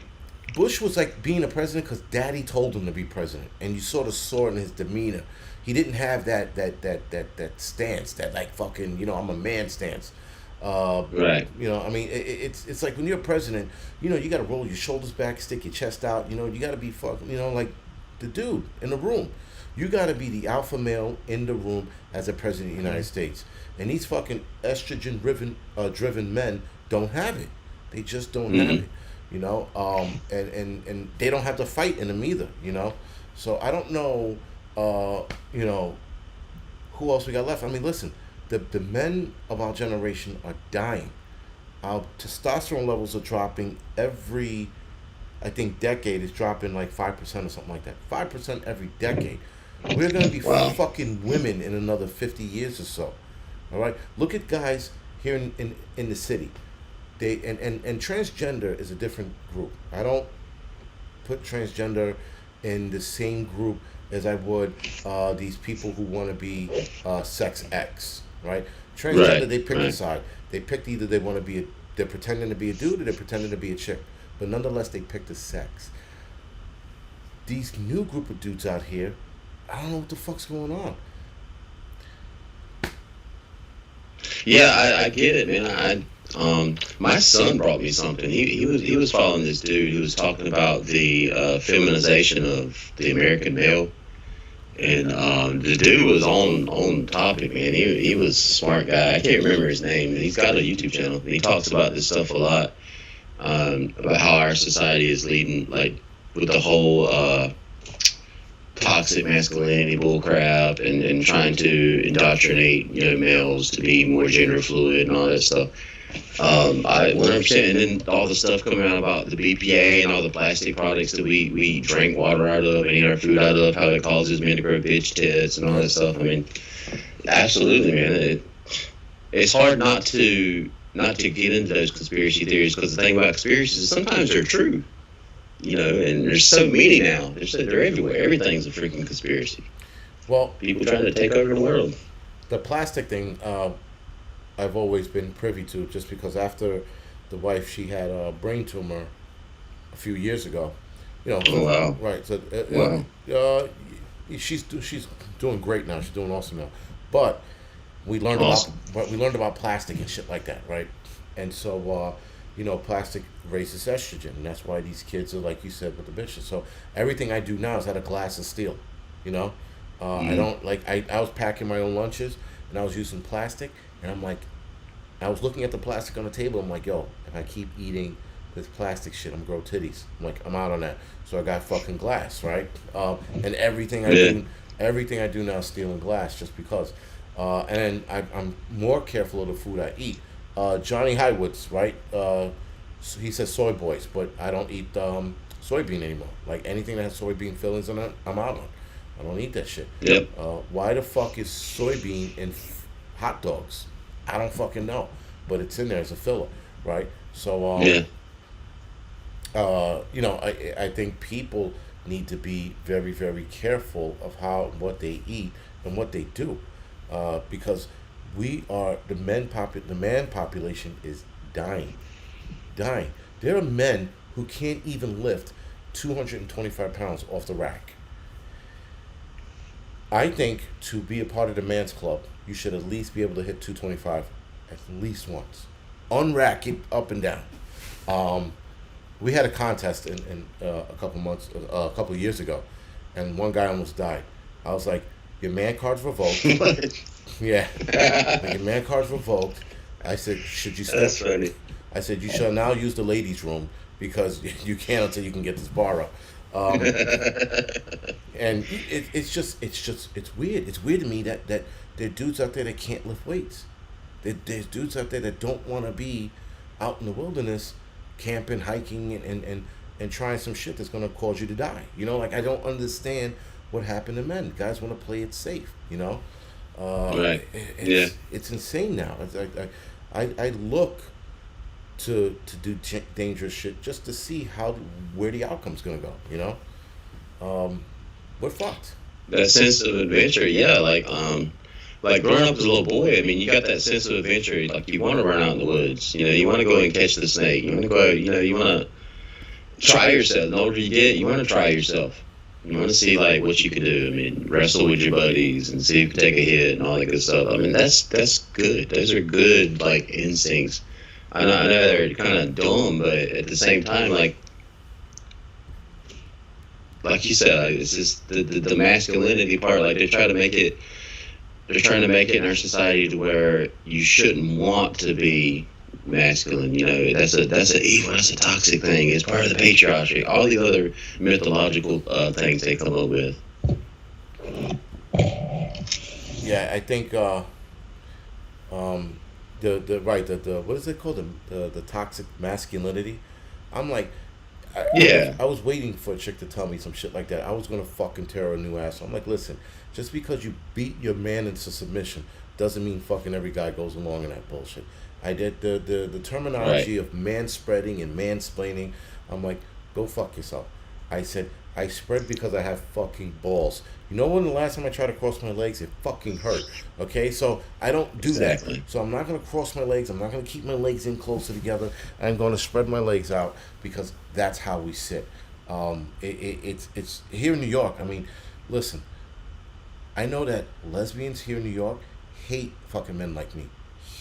Bush was like being a president because Daddy told him to be president, and you sort of saw it in his demeanor. He didn't have that stance, that like fucking, you know, I'm a man stance. Right. You know, I mean, it's like when you're a president, you know, you got to roll your shoulders back, stick your chest out. You know, you got to be fucking, you know, like the dude in the room. You got to be the alpha male in the room as a president of the United States. And these fucking estrogen driven men don't have it. They just don't have it. You know, and they don't have to fight in them either. You know, so I don't know. You know, who else we got left? I mean, listen, the men of our generation are dying. Our testosterone levels are dropping every, I think, decade is dropping like 5% or something like that. 5% every decade. We're gonna be Wow. fucking women in another 50 years or so. All right, look at guys here in the city. They and transgender is a different group. I don't put transgender in the same group as I would these people who want to be sex X, right? Transgender, Right, they pick a right. side. They picked either they want to be they're pretending to be a dude or they're pretending to be a chick, but nonetheless they picked a sex. These new group of dudes out here, I don't know what the fuck's going on. Yeah, I get it, man. My son brought me something. He was following this dude who was talking about the feminization of the American male, and the dude was on topic, man. He was a smart guy. I can't remember his name. He's got a YouTube channel. And he talks about this stuff a lot, about how our society is leading, like with the whole toxic masculinity bullcrap, and trying to indoctrinate males to be more gender fluid and all that stuff. I 100%. And then all the stuff coming out about the BPA and all the plastic products that we drink water out of and eat our food out of, how it causes men to grow bitch tits and all that stuff. I mean, absolutely, man. It's hard not to get into those conspiracy theories, because the thing about conspiracies is sometimes they're true. And there's so many now. They're everywhere. Everything's a freaking conspiracy. Well, people trying to take over the world. The plastic thing, I've always been privy to, just because after the wife, she had a brain tumor a few years ago. Oh, wow. Right. So, Wow. she's doing great now. She's doing awesome now. But we learned Awesome. about plastic and shit like that, right? And so, plastic raises estrogen, and that's why these kids are, like you said, with the bitches. So everything I do now is out of glass and steel. I don't like. I was packing my own lunches, and I was using plastic, and I'm like, I was looking at the plastic on the table. I'm like, yo, if I keep eating this plastic shit, I'm gonna grow titties. I'm like, I'm out on that. So I got fucking glass, right? And everything I do now is steel and glass, just because. And I'm more careful of the food I eat. Johnny Highwoods, right? He says soy boys, but I don't eat soybean anymore. Like anything that has soybean fillings in it, I'm out on. I don't eat that shit. Yep. Why the fuck is soybean in hot dogs? I don't fucking know, but it's in there as a filler, right? So, Yeah. I think people need to be very, very careful of what they eat and what they do, because the man population is dying. There are men who can't even lift 225 pounds off the rack. I think to be a part of the man's club, you should at least be able to hit 225 at least once. Unrack it up and down. We had a contest in a couple of years ago, and one guy almost died. I was like, your man card's revoked. Yeah. Like, your man card's revoked. I said, should you step? That's funny. I said, you shall now use the ladies' room, because you can't until you can get this bar up. And it's weird. It's weird to me that there are dudes out there that can't lift weights. There's dudes out there that don't want to be out in the wilderness, camping, hiking, and trying some shit that's going to cause you to die. Like, I don't understand what happened to men. Guys want to play it safe, Right. It's insane now. I look to do dangerous shit just to see where the outcome's gonna go. We're fucked. That sense of adventure, yeah. Like growing up as a little boy, I mean, you got that sense of adventure. Like, you want to run out in the woods. You want to go and catch the snake. You want to go. You want to try yourself. The older you get, you want to try yourself. You want to see like what you can do. I mean, wrestle with your buddies and see if you can take a hit and all that good stuff. I mean, that's good. Those are good like instincts. I know they're kind of dumb, but at the same time, like you said, it's just the masculinity part. Like, they're trying to make it in our society to where you shouldn't want to be masculine. That's an evil, that's a toxic thing. It's part of the patriarchy. All these other mythological things they come up with. Yeah, I think the what is it called, the toxic masculinity. I'm like, I was waiting for a chick to tell me some shit like that. I was gonna fucking tear her a new ass. I'm like, listen, just because you beat your man into submission doesn't mean fucking every guy goes along in that bullshit. I did the terminology of manspreading and mansplaining. I'm like, go fuck yourself. I said, I spread because I have fucking balls. You know when the last time I tried to cross my legs, it fucking hurt. Okay, so I don't do that. So I'm not gonna cross my legs. I'm not gonna keep my legs in closer together. I'm gonna spread my legs out, because that's how we sit. It's here in New York. I mean, listen, I know that lesbians here in New York hate fucking men like me.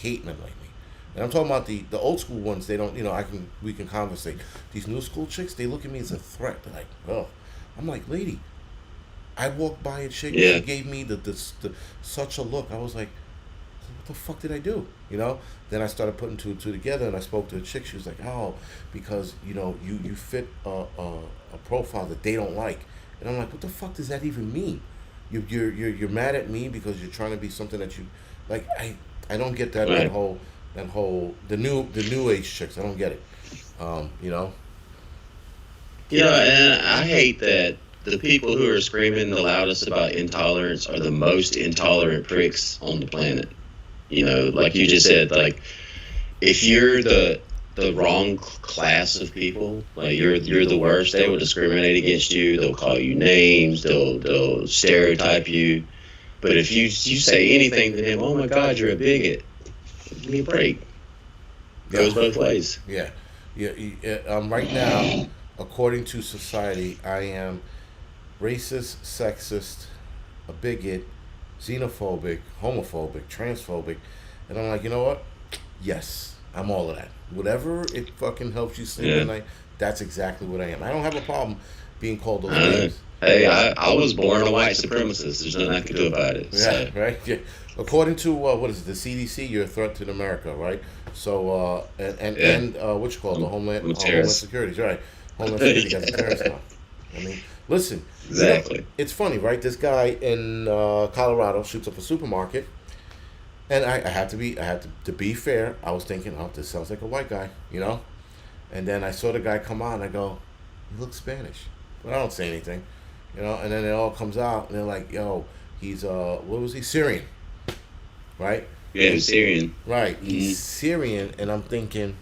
Hate men like me. And I'm talking about the old school ones. They don't, we can conversate. These new school chicks, they look at me as a threat. They're like, oh, I'm like, lady. I walked by a chick. She Yeah, gave me the such a look. I was like, what the fuck did I do? Then I started putting two and two together, and I spoke to a chick. She was like, oh, because you fit a profile that they don't like. And I'm like, what the fuck does that even mean? You're mad at me because you're trying to be something that you like. I don't get that right. that whole the new age chicks. I don't get it. You know. And I hate that the people who are screaming the loudest about intolerance are the most intolerant pricks on the planet. Like you just said, like if you're the wrong class of people, like you're the worst, they will discriminate against you. They'll call you names. They'll stereotype you. But if you say anything to them, oh my God, you're a bigot. Give me a break. Yeah. Goes both ways. Yeah. Yeah. Right now, according to society, I am racist, sexist, a bigot, xenophobic, homophobic, transphobic, and I'm like, you know what? Yes, I'm all of that. Whatever it fucking helps you sleep Yeah. at night, that's exactly what I am. I don't have a problem being called those Uh, names. hey, I was born a white supremacist. There's nothing I can do about it. Yeah, So right. Yeah. According to what is it, the CDC, you're a threat to America, right? So yeah, what you call it, the I'm a Homeland terrorist. Security, right? Homeland Security has a terrorist now. I mean, listen, Exactly. it's funny, right? This guy in Colorado shoots up a supermarket, and I had to be fair. I was thinking, oh, this sounds like a white guy. And then I saw the guy come on. I go, he looks Spanish, but I don't say anything. And then it all comes out, and they're like, yo, he's what was he, Syrian, right? Yeah, Syrian. Right, Hmm. he's Syrian, and I'm thinking,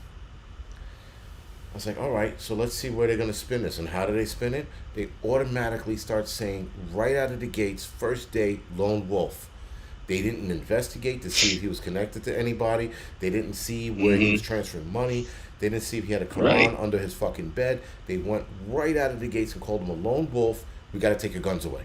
I was like, all right, so let's see where they're gonna spin this, and how do they spin it? They automatically start saying right out of the gates, first day, lone wolf. They didn't investigate to see if he was connected to anybody. They didn't see where he was Hmm. transferring money. They didn't see if he had a Right. Quran under his fucking bed. They went right out of the gates and called him a lone wolf. We got to take your guns away.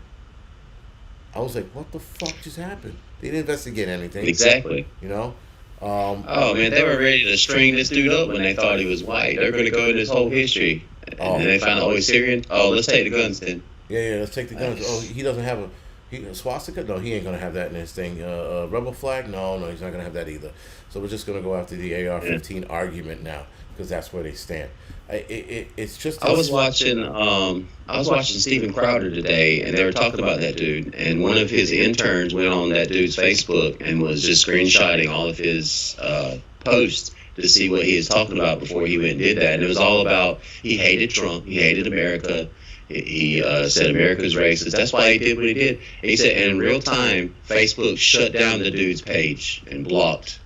I was like, what the fuck just happened? They didn't investigate anything, Exactly. you know? Um, Oh man, they were ready to string this dude up when they thought he was white. They're going to go into his whole history, and then oh, they found out, oh, he's Syrian. Oh, let's take the guns then. yeah, let's take the Like, guns. Oh, he doesn't have a swastika? No, he ain't gonna have that in his thing. Rebel flag? No, he's not gonna have that either. So we're just gonna go after the yeah. AR-15 argument now because that's where they stand. It's just I was watching Steven Crowder today, and they were talking about that dude. And one of his interns went on that dude's Facebook and was just screenshotting all of his posts to see what he was talking about before he went and did that. And it was all about he hated Trump, he hated America. He said America's racist. That's why he did what he did. And he said, and in real time, Facebook shut down the dude's page and blocked.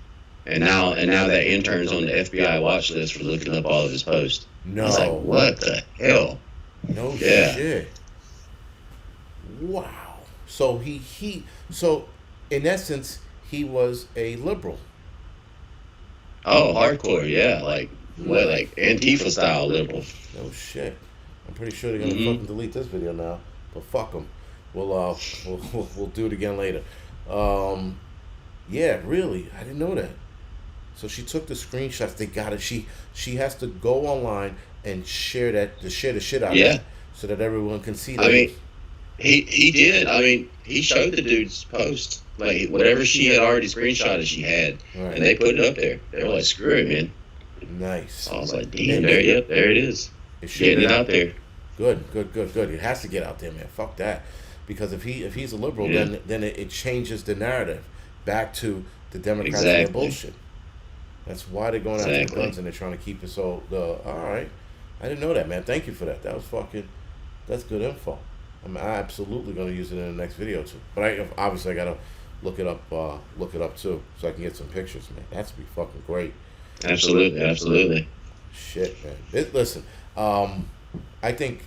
And now that intern's on the FBI watch list for looking up all of his posts. I was like, no, what the hell? no Yeah. shit. Wow. So in essence, he was a liberal. Oh, hardcore, yeah. Like what, like Antifa style liberal. No shit. I'm pretty sure they're gonna Hmm. fucking delete this video now, but fuck them. We'll do it again later. Yeah, really, I didn't know that. So she took the screenshots. They got it. She has to go online and share the shit out of Yeah. that, so that everyone can see I that. mean, he did. I mean, he showed the dude's post. Like whatever she had already screenshotted, she had, and Right. they put it up there. They were like, "Screw it, man." Nice. So I was like, "Damn, there it is, It should getting be it out there." good. It has to get out there, man. Fuck that. Because if he's a liberal, Yeah, then it changes the narrative back to the Democrats and their exactly, bullshit. That's why they're going after the exactly. guns and they're trying to keep it so. All right, I didn't know that, man. Thank you for that. That's good info. I'm absolutely going to use it in the next video too. But obviously I gotta look it up too, so I can get some pictures, man. That's be fucking great. Absolutely, absolutely. Shit, man. Listen, I think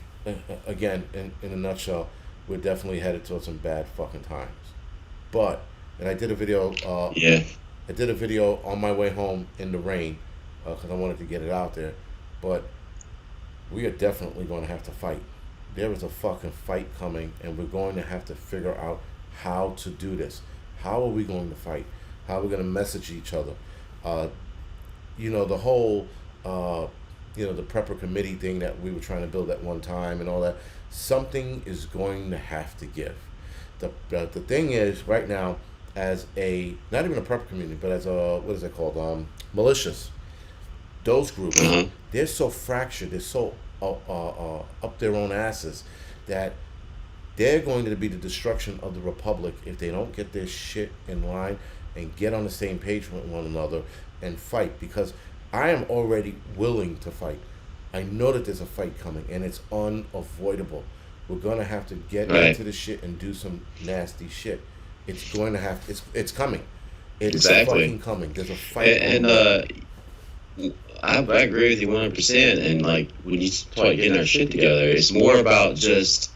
again, in a nutshell, we're definitely headed towards some bad fucking times. But and I did a video. Yeah, I did a video on my way home in the rain because I wanted to get it out there. But we are definitely going to have to fight. There is a fucking fight coming, and we're going to have to figure out how to do this. How are we going to fight? How are we going to message each other? The whole, the prepper committee thing that we were trying to build at one time and all that. Something is going to have to give. The thing is, right now, as a, not even a prepper community, but as a, what is it called? Militias. Those groups, they're so fractured, they're so up their own asses that they're going to be the destruction of the republic if they don't get their shit in line and get on the same page with one another and fight. Because I am already willing to fight. I know that there's a fight coming and it's unavoidable. We're gonna have to get into the shit and do some nasty shit. It's going to have. It's coming. It's fucking coming. There's a fight. And I agree with you 100%. And like when you start getting our shit together, it's more about just.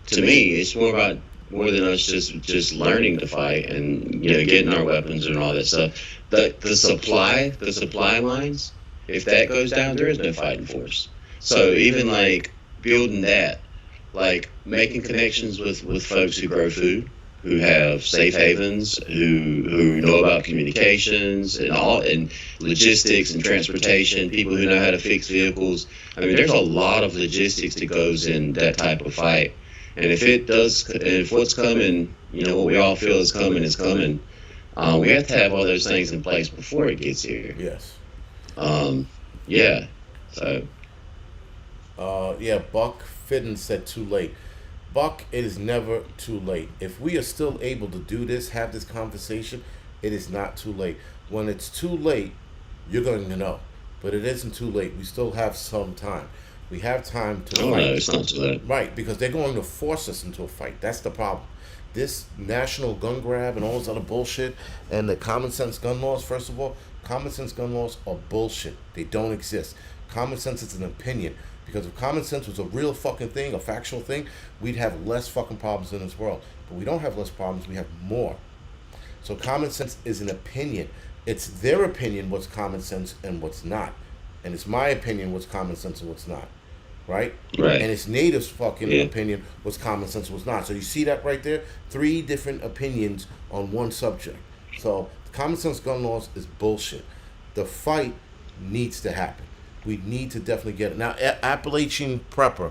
To me, it's more than us just learning to fight and getting our weapons and all that stuff. The supply lines. If that goes down, there is no fighting force. So even like building that, like making connections with folks who grow food, who have safe havens, who know about communications and logistics and transportation, people who know how to fix vehicles. I mean, there's a lot of logistics that goes in that type of fight. And if what's coming, what we all feel is coming, we have to have all those things in place before it gets here. Yes. Yeah. So. Buck Fidden said too late. Buck, it is never too late. If we are still able to do this, have this conversation, it is not too late. When it's too late, you're going to know. But it isn't too late. We still have some time. We have time to fight. No, it's not too late. Right, because they're going to force us into a fight. That's the problem. This national gun grab and all this other bullshit and the common sense gun laws, first of all, common sense gun laws are bullshit. They don't exist. Common sense is an opinion. Because if common sense was a real fucking thing, a factual thing, we'd have less fucking problems in this world. But we don't have less problems, we have more. So common sense is an opinion. It's their opinion what's common sense and what's not. And it's my opinion what's common sense and what's not. Right? Right. And it's natives' fucking opinion what's common sense and what's not. So you see that right there? 3 different opinions on one subject. So common sense gun laws is bullshit. The fight needs to happen. We need to definitely get it. Now, Appalachian Prepper,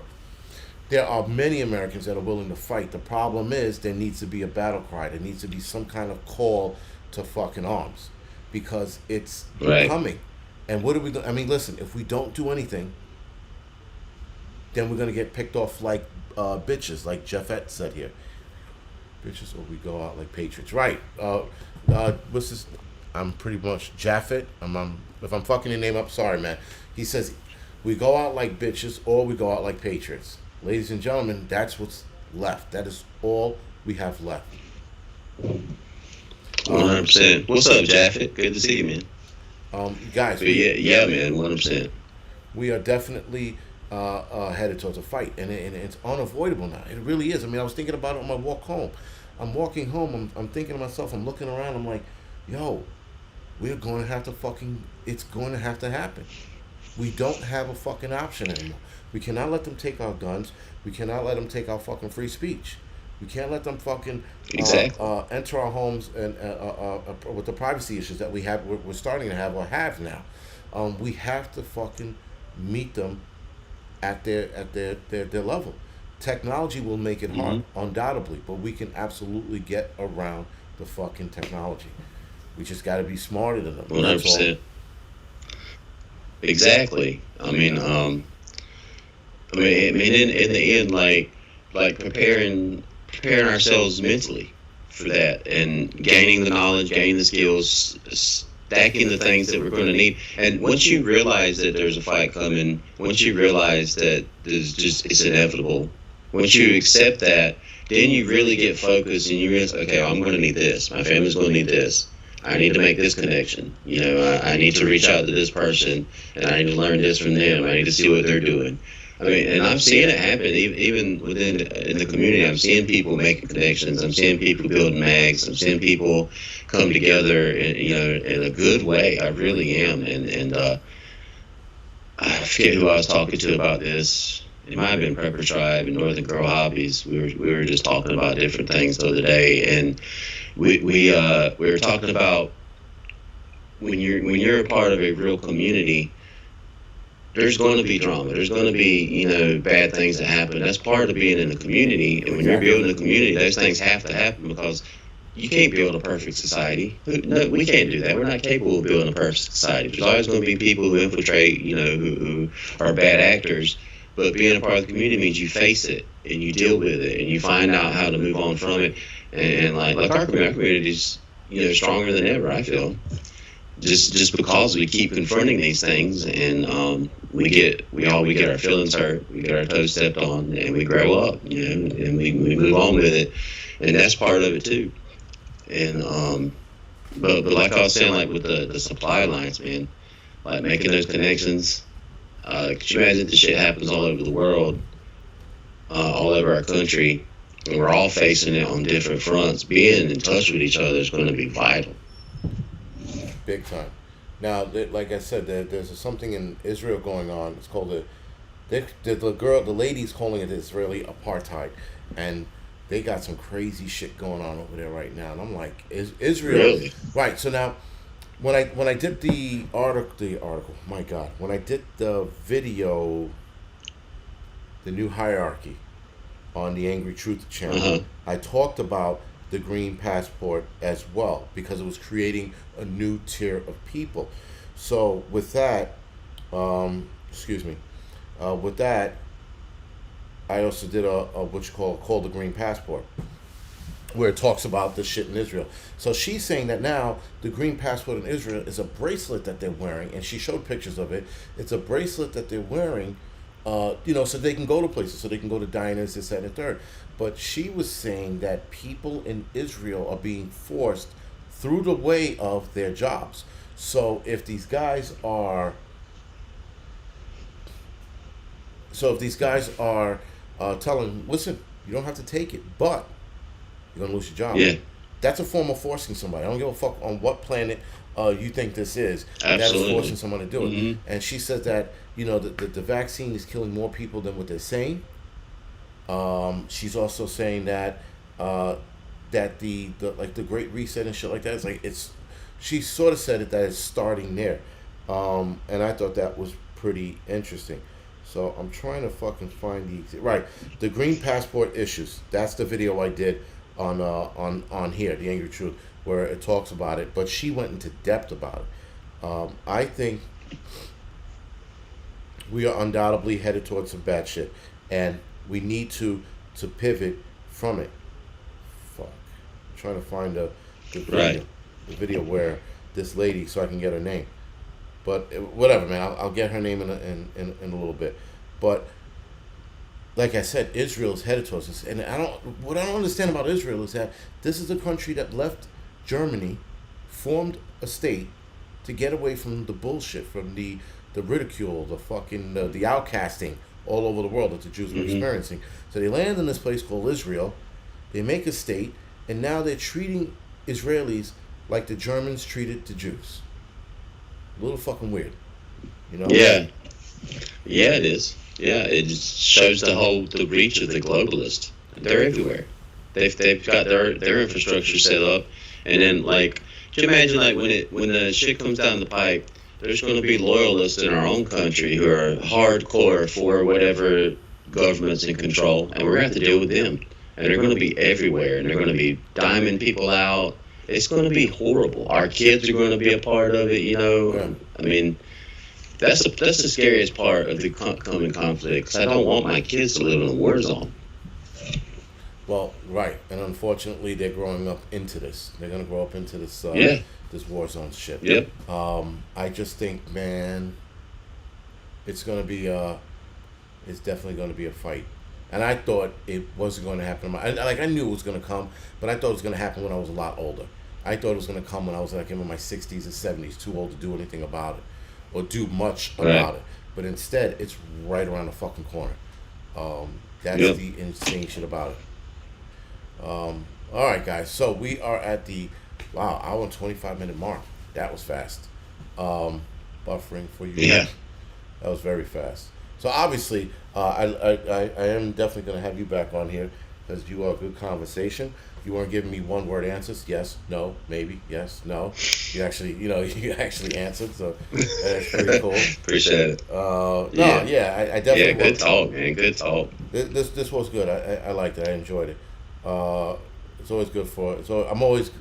there are many Americans that are willing to fight. The problem is there needs to be a battle cry. There needs to be some kind of call to fucking arms. Because it's coming. And what are we doing? I mean, listen, if we don't do anything, then we're going to get picked off like bitches, like Jeffette said here. Bitches, or we go out like patriots. Right. What's this? I'm pretty much Jaffet. If I'm fucking your name up, sorry, man. He says, we go out like bitches or we go out like patriots. Ladies and gentlemen, that's what's left. That is all we have left. 100%. What's up, Jaffet? Good to see you, man. Guys. Yeah, man, 100%. We are definitely headed towards a fight, and it's unavoidable now. It really is. I mean, I was thinking about it on my walk home. I'm walking home. I'm thinking to myself. I'm looking around. I'm like, yo, we're going to have to it's going to have to happen. We don't have a fucking option anymore. We cannot let them take our guns. We cannot let them take our fucking free speech. We can't let them fucking enter our homes and with the privacy issues that we have. We're starting to have or have now. We have to fucking meet them at their level. Technology will make it hard, undoubtedly, but we can absolutely get around the fucking technology. We just got to be smarter than them. 100%. Exactly. I mean, in the end, like preparing ourselves mentally for that and gaining the knowledge, gaining the skills, stacking the things that we're going to need. And once you realize that there's a fight coming, once you realize that it's inevitable, once you accept that, then you really get focused and you realize, okay, I'm going to need this. My family's going to need this. I need to make this connection. I need to reach out to this person, and I need to learn this from them. I need to see what they're doing. I mean, and I'm seeing it happen even in the community. I'm seeing people making connections. I'm seeing people building mags. I'm seeing people come together, in a good way. I really am. And I forget who I was talking to about this. It might have been Prepper Tribe and Northern Girl Hobbies. We were just talking about different things the other day, and we were talking about when you're a part of a real community, there's going to be drama. There's going to be, bad things that happen. That's part of being in a community. And when you're building a community, those things have to happen because you can't build a perfect society. No, we can't do that. We're not capable of building a perfect society. There's always going to be people who infiltrate, who are bad actors. But being a part of the community means you face it and you deal with it and you find out how to move on from it. And like our community is, stronger than ever, I feel. Just because we keep confronting these things, and we get our feelings hurt, we get our toes stepped on, and we grow up, and we move on with it, and that's part of it too. And but like I was saying, like with the supply lines, man, like making those connections. Could you imagine the shit happens all over the world, all over our country, and we're all facing it on different fronts? Being in touch with each other is going to be vital. Big time. Now, like I said, there's something in Israel going on. It's called the ladies calling it Israeli apartheid, and they got some crazy shit going on over there right now. And I'm like, is Israel Really? right? So now, when I did the article, my God, when I did the video, the new hierarchy on the Angry Truth channel, Uh-huh. I talked about the green passport as well because it was creating a new tier of people. So with that, excuse me, with that, I also did a what you call the green passport, where it talks about the shit in Israel. So she's saying that now the green passport in Israel is a bracelet that they're wearing, and she showed pictures of it. It's a bracelet that they're wearing, so they can go to places, so they can go to diners, this, that, and the third. But she was saying that people in Israel are being forced through the way of their jobs. So if these guys are, telling, listen, you don't have to take it, but you're gonna lose your job. Yeah, That's a form of forcing somebody. I don't give a fuck on what planet you think this is. That is absolutely. forcing someone to do it. Hmm. And she says that the vaccine is killing more people than what they're saying. She's also saying that that the Great Reset and shit like that is like it's. She sort of said it that it's starting there, and I thought that was pretty interesting. So I'm trying to fucking find the green passport issues. That's the video I did on here, the Angry Truth, where it talks about it. But she went into depth about it. I think we are undoubtedly headed towards some bad shit, and we need to pivot from it. Fuck, I'm trying to find the video, Right. the video where this lady, so I can get her name. But whatever, man, I'll get her name in a little bit. But like I said, Israel is headed towards this, and what I don't understand about Israel is that this is a country that left Germany, formed a state to get away from the bullshit, from the ridicule, the fucking the outcasting all over the world that the Jews were Hmm. experiencing. So they land in this place called Israel. They make a state, and now they're treating Israelis like the Germans treated the Jews. A little fucking weird, you know? Yeah, yeah, it is. Yeah, it just shows the reach of the globalists. They're everywhere. They've got their infrastructure set up, and then like, can you imagine like when the shit comes down the pipe, there's going to be loyalists in our own country who are hardcore for whatever government's in control, and we're going to have to deal with them. And they're going to be everywhere, and they're going to be diming people out. It's going to be horrible. Our kids are going to be a part of it, Yeah. I mean, that's the scariest part of the coming conflict, 'cause I don't want my kids to live in a war zone. Well, right, and unfortunately, they're growing up into this. They're gonna grow up into this Yeah. this war zone shit. Yep. I just think, man, it's gonna be it's definitely gonna be a fight. And I thought it wasn't going to happen. I knew it was going to come, but I thought it was going to happen when I was a lot older. I thought it was going to come when I was like in my 60s or 70s, too old to do anything about it or do much about it. But instead, it's right around the fucking corner. That's Yep. the insane shit about it. All right, guys. So we are at the hour and 25-minute mark. That was fast. Buffering for you. Yeah. That was very fast. So obviously, I am definitely going to have you back on here because you are a good conversation. You weren't giving me one word answers. Yes, no, maybe. Yes, no. You actually, you actually answered. So that's pretty cool. Appreciate it. No, Yeah. yeah, I Yeah, definitely good talk, man. Good talk. this was good. I liked it. I enjoyed it. It's always good so I'm always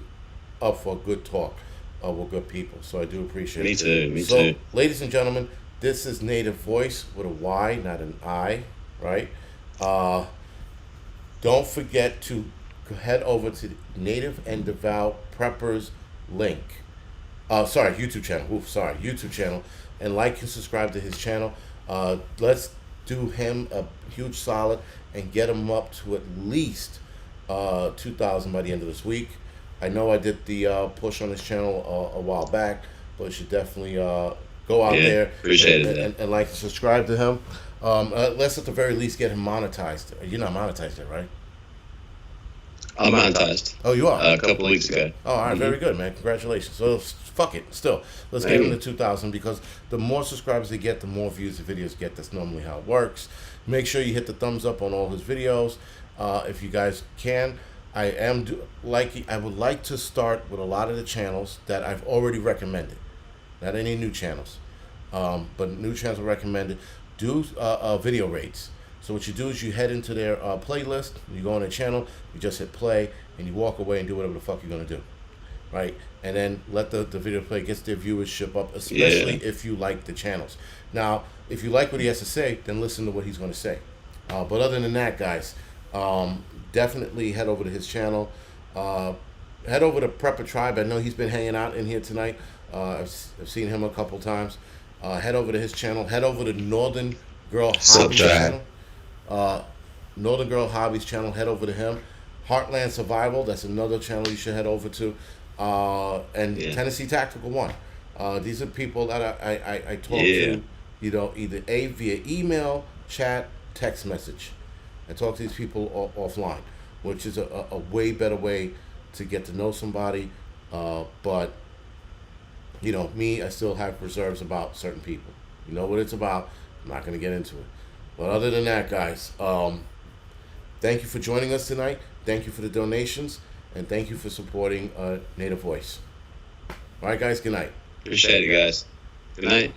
up for good talk with good people. So I do appreciate Me it. too. Me So, too. ladies and gentlemen, this is Native Voice with a Y, not an I, right? Uh, don't forget to head over to the Native and Devout Preppers link. Sorry, YouTube channel. YouTube channel, and like and subscribe to his channel. Let's do him a huge solid and get him up to at least 2,000 by the end of this week. I know I did the push on his channel a while back, but you should definitely go out Yeah, there appreciate and, it, and, and like and subscribe to him. Let's at the very least get him monetized. You're not monetized yet, right? I'm monetized. Oh, you are. A couple of weeks ago. Oh, all right, very good, man. Congratulations. So, fuck it. Still, let's get them to 2,000 because the more subscribers they get, the more views the videos get. That's normally how it works. Make sure you hit the thumbs up on all his videos if you guys can. I would like to start with a lot of the channels that I've already recommended, not any new channels, but new channels are recommended. Do video rates. So what you do is you head into their playlist, you go on their channel, you just hit play, and you walk away and do whatever the fuck you're gonna do, right? And then let the video play, gets their viewership up, especially if you like the channels. Now, if you like what he has to say, then listen to what he's gonna say. But other than that, guys, definitely head over to his channel. Head over to Prepper Tribe. I know he's been hanging out in here tonight. I've seen him a couple times. Head over to his channel. Head over to Northern Girl Hobbies channel. Northern Girl Hobbies channel. Head over to him. Heartland Survival. That's another channel you should head over to. And Tennessee Tactical One. These are people that I talk to. Either via email, chat, text message. I talk to these people offline, which is a way better way to get to know somebody. But me, I still have reserves about certain people. You know what it's about. I'm not going to get into it. But other than that, guys, thank you for joining us tonight. Thank you for the donations. And thank you for supporting Native Voice. All right, guys, good night. Appreciate it, guys. Good night.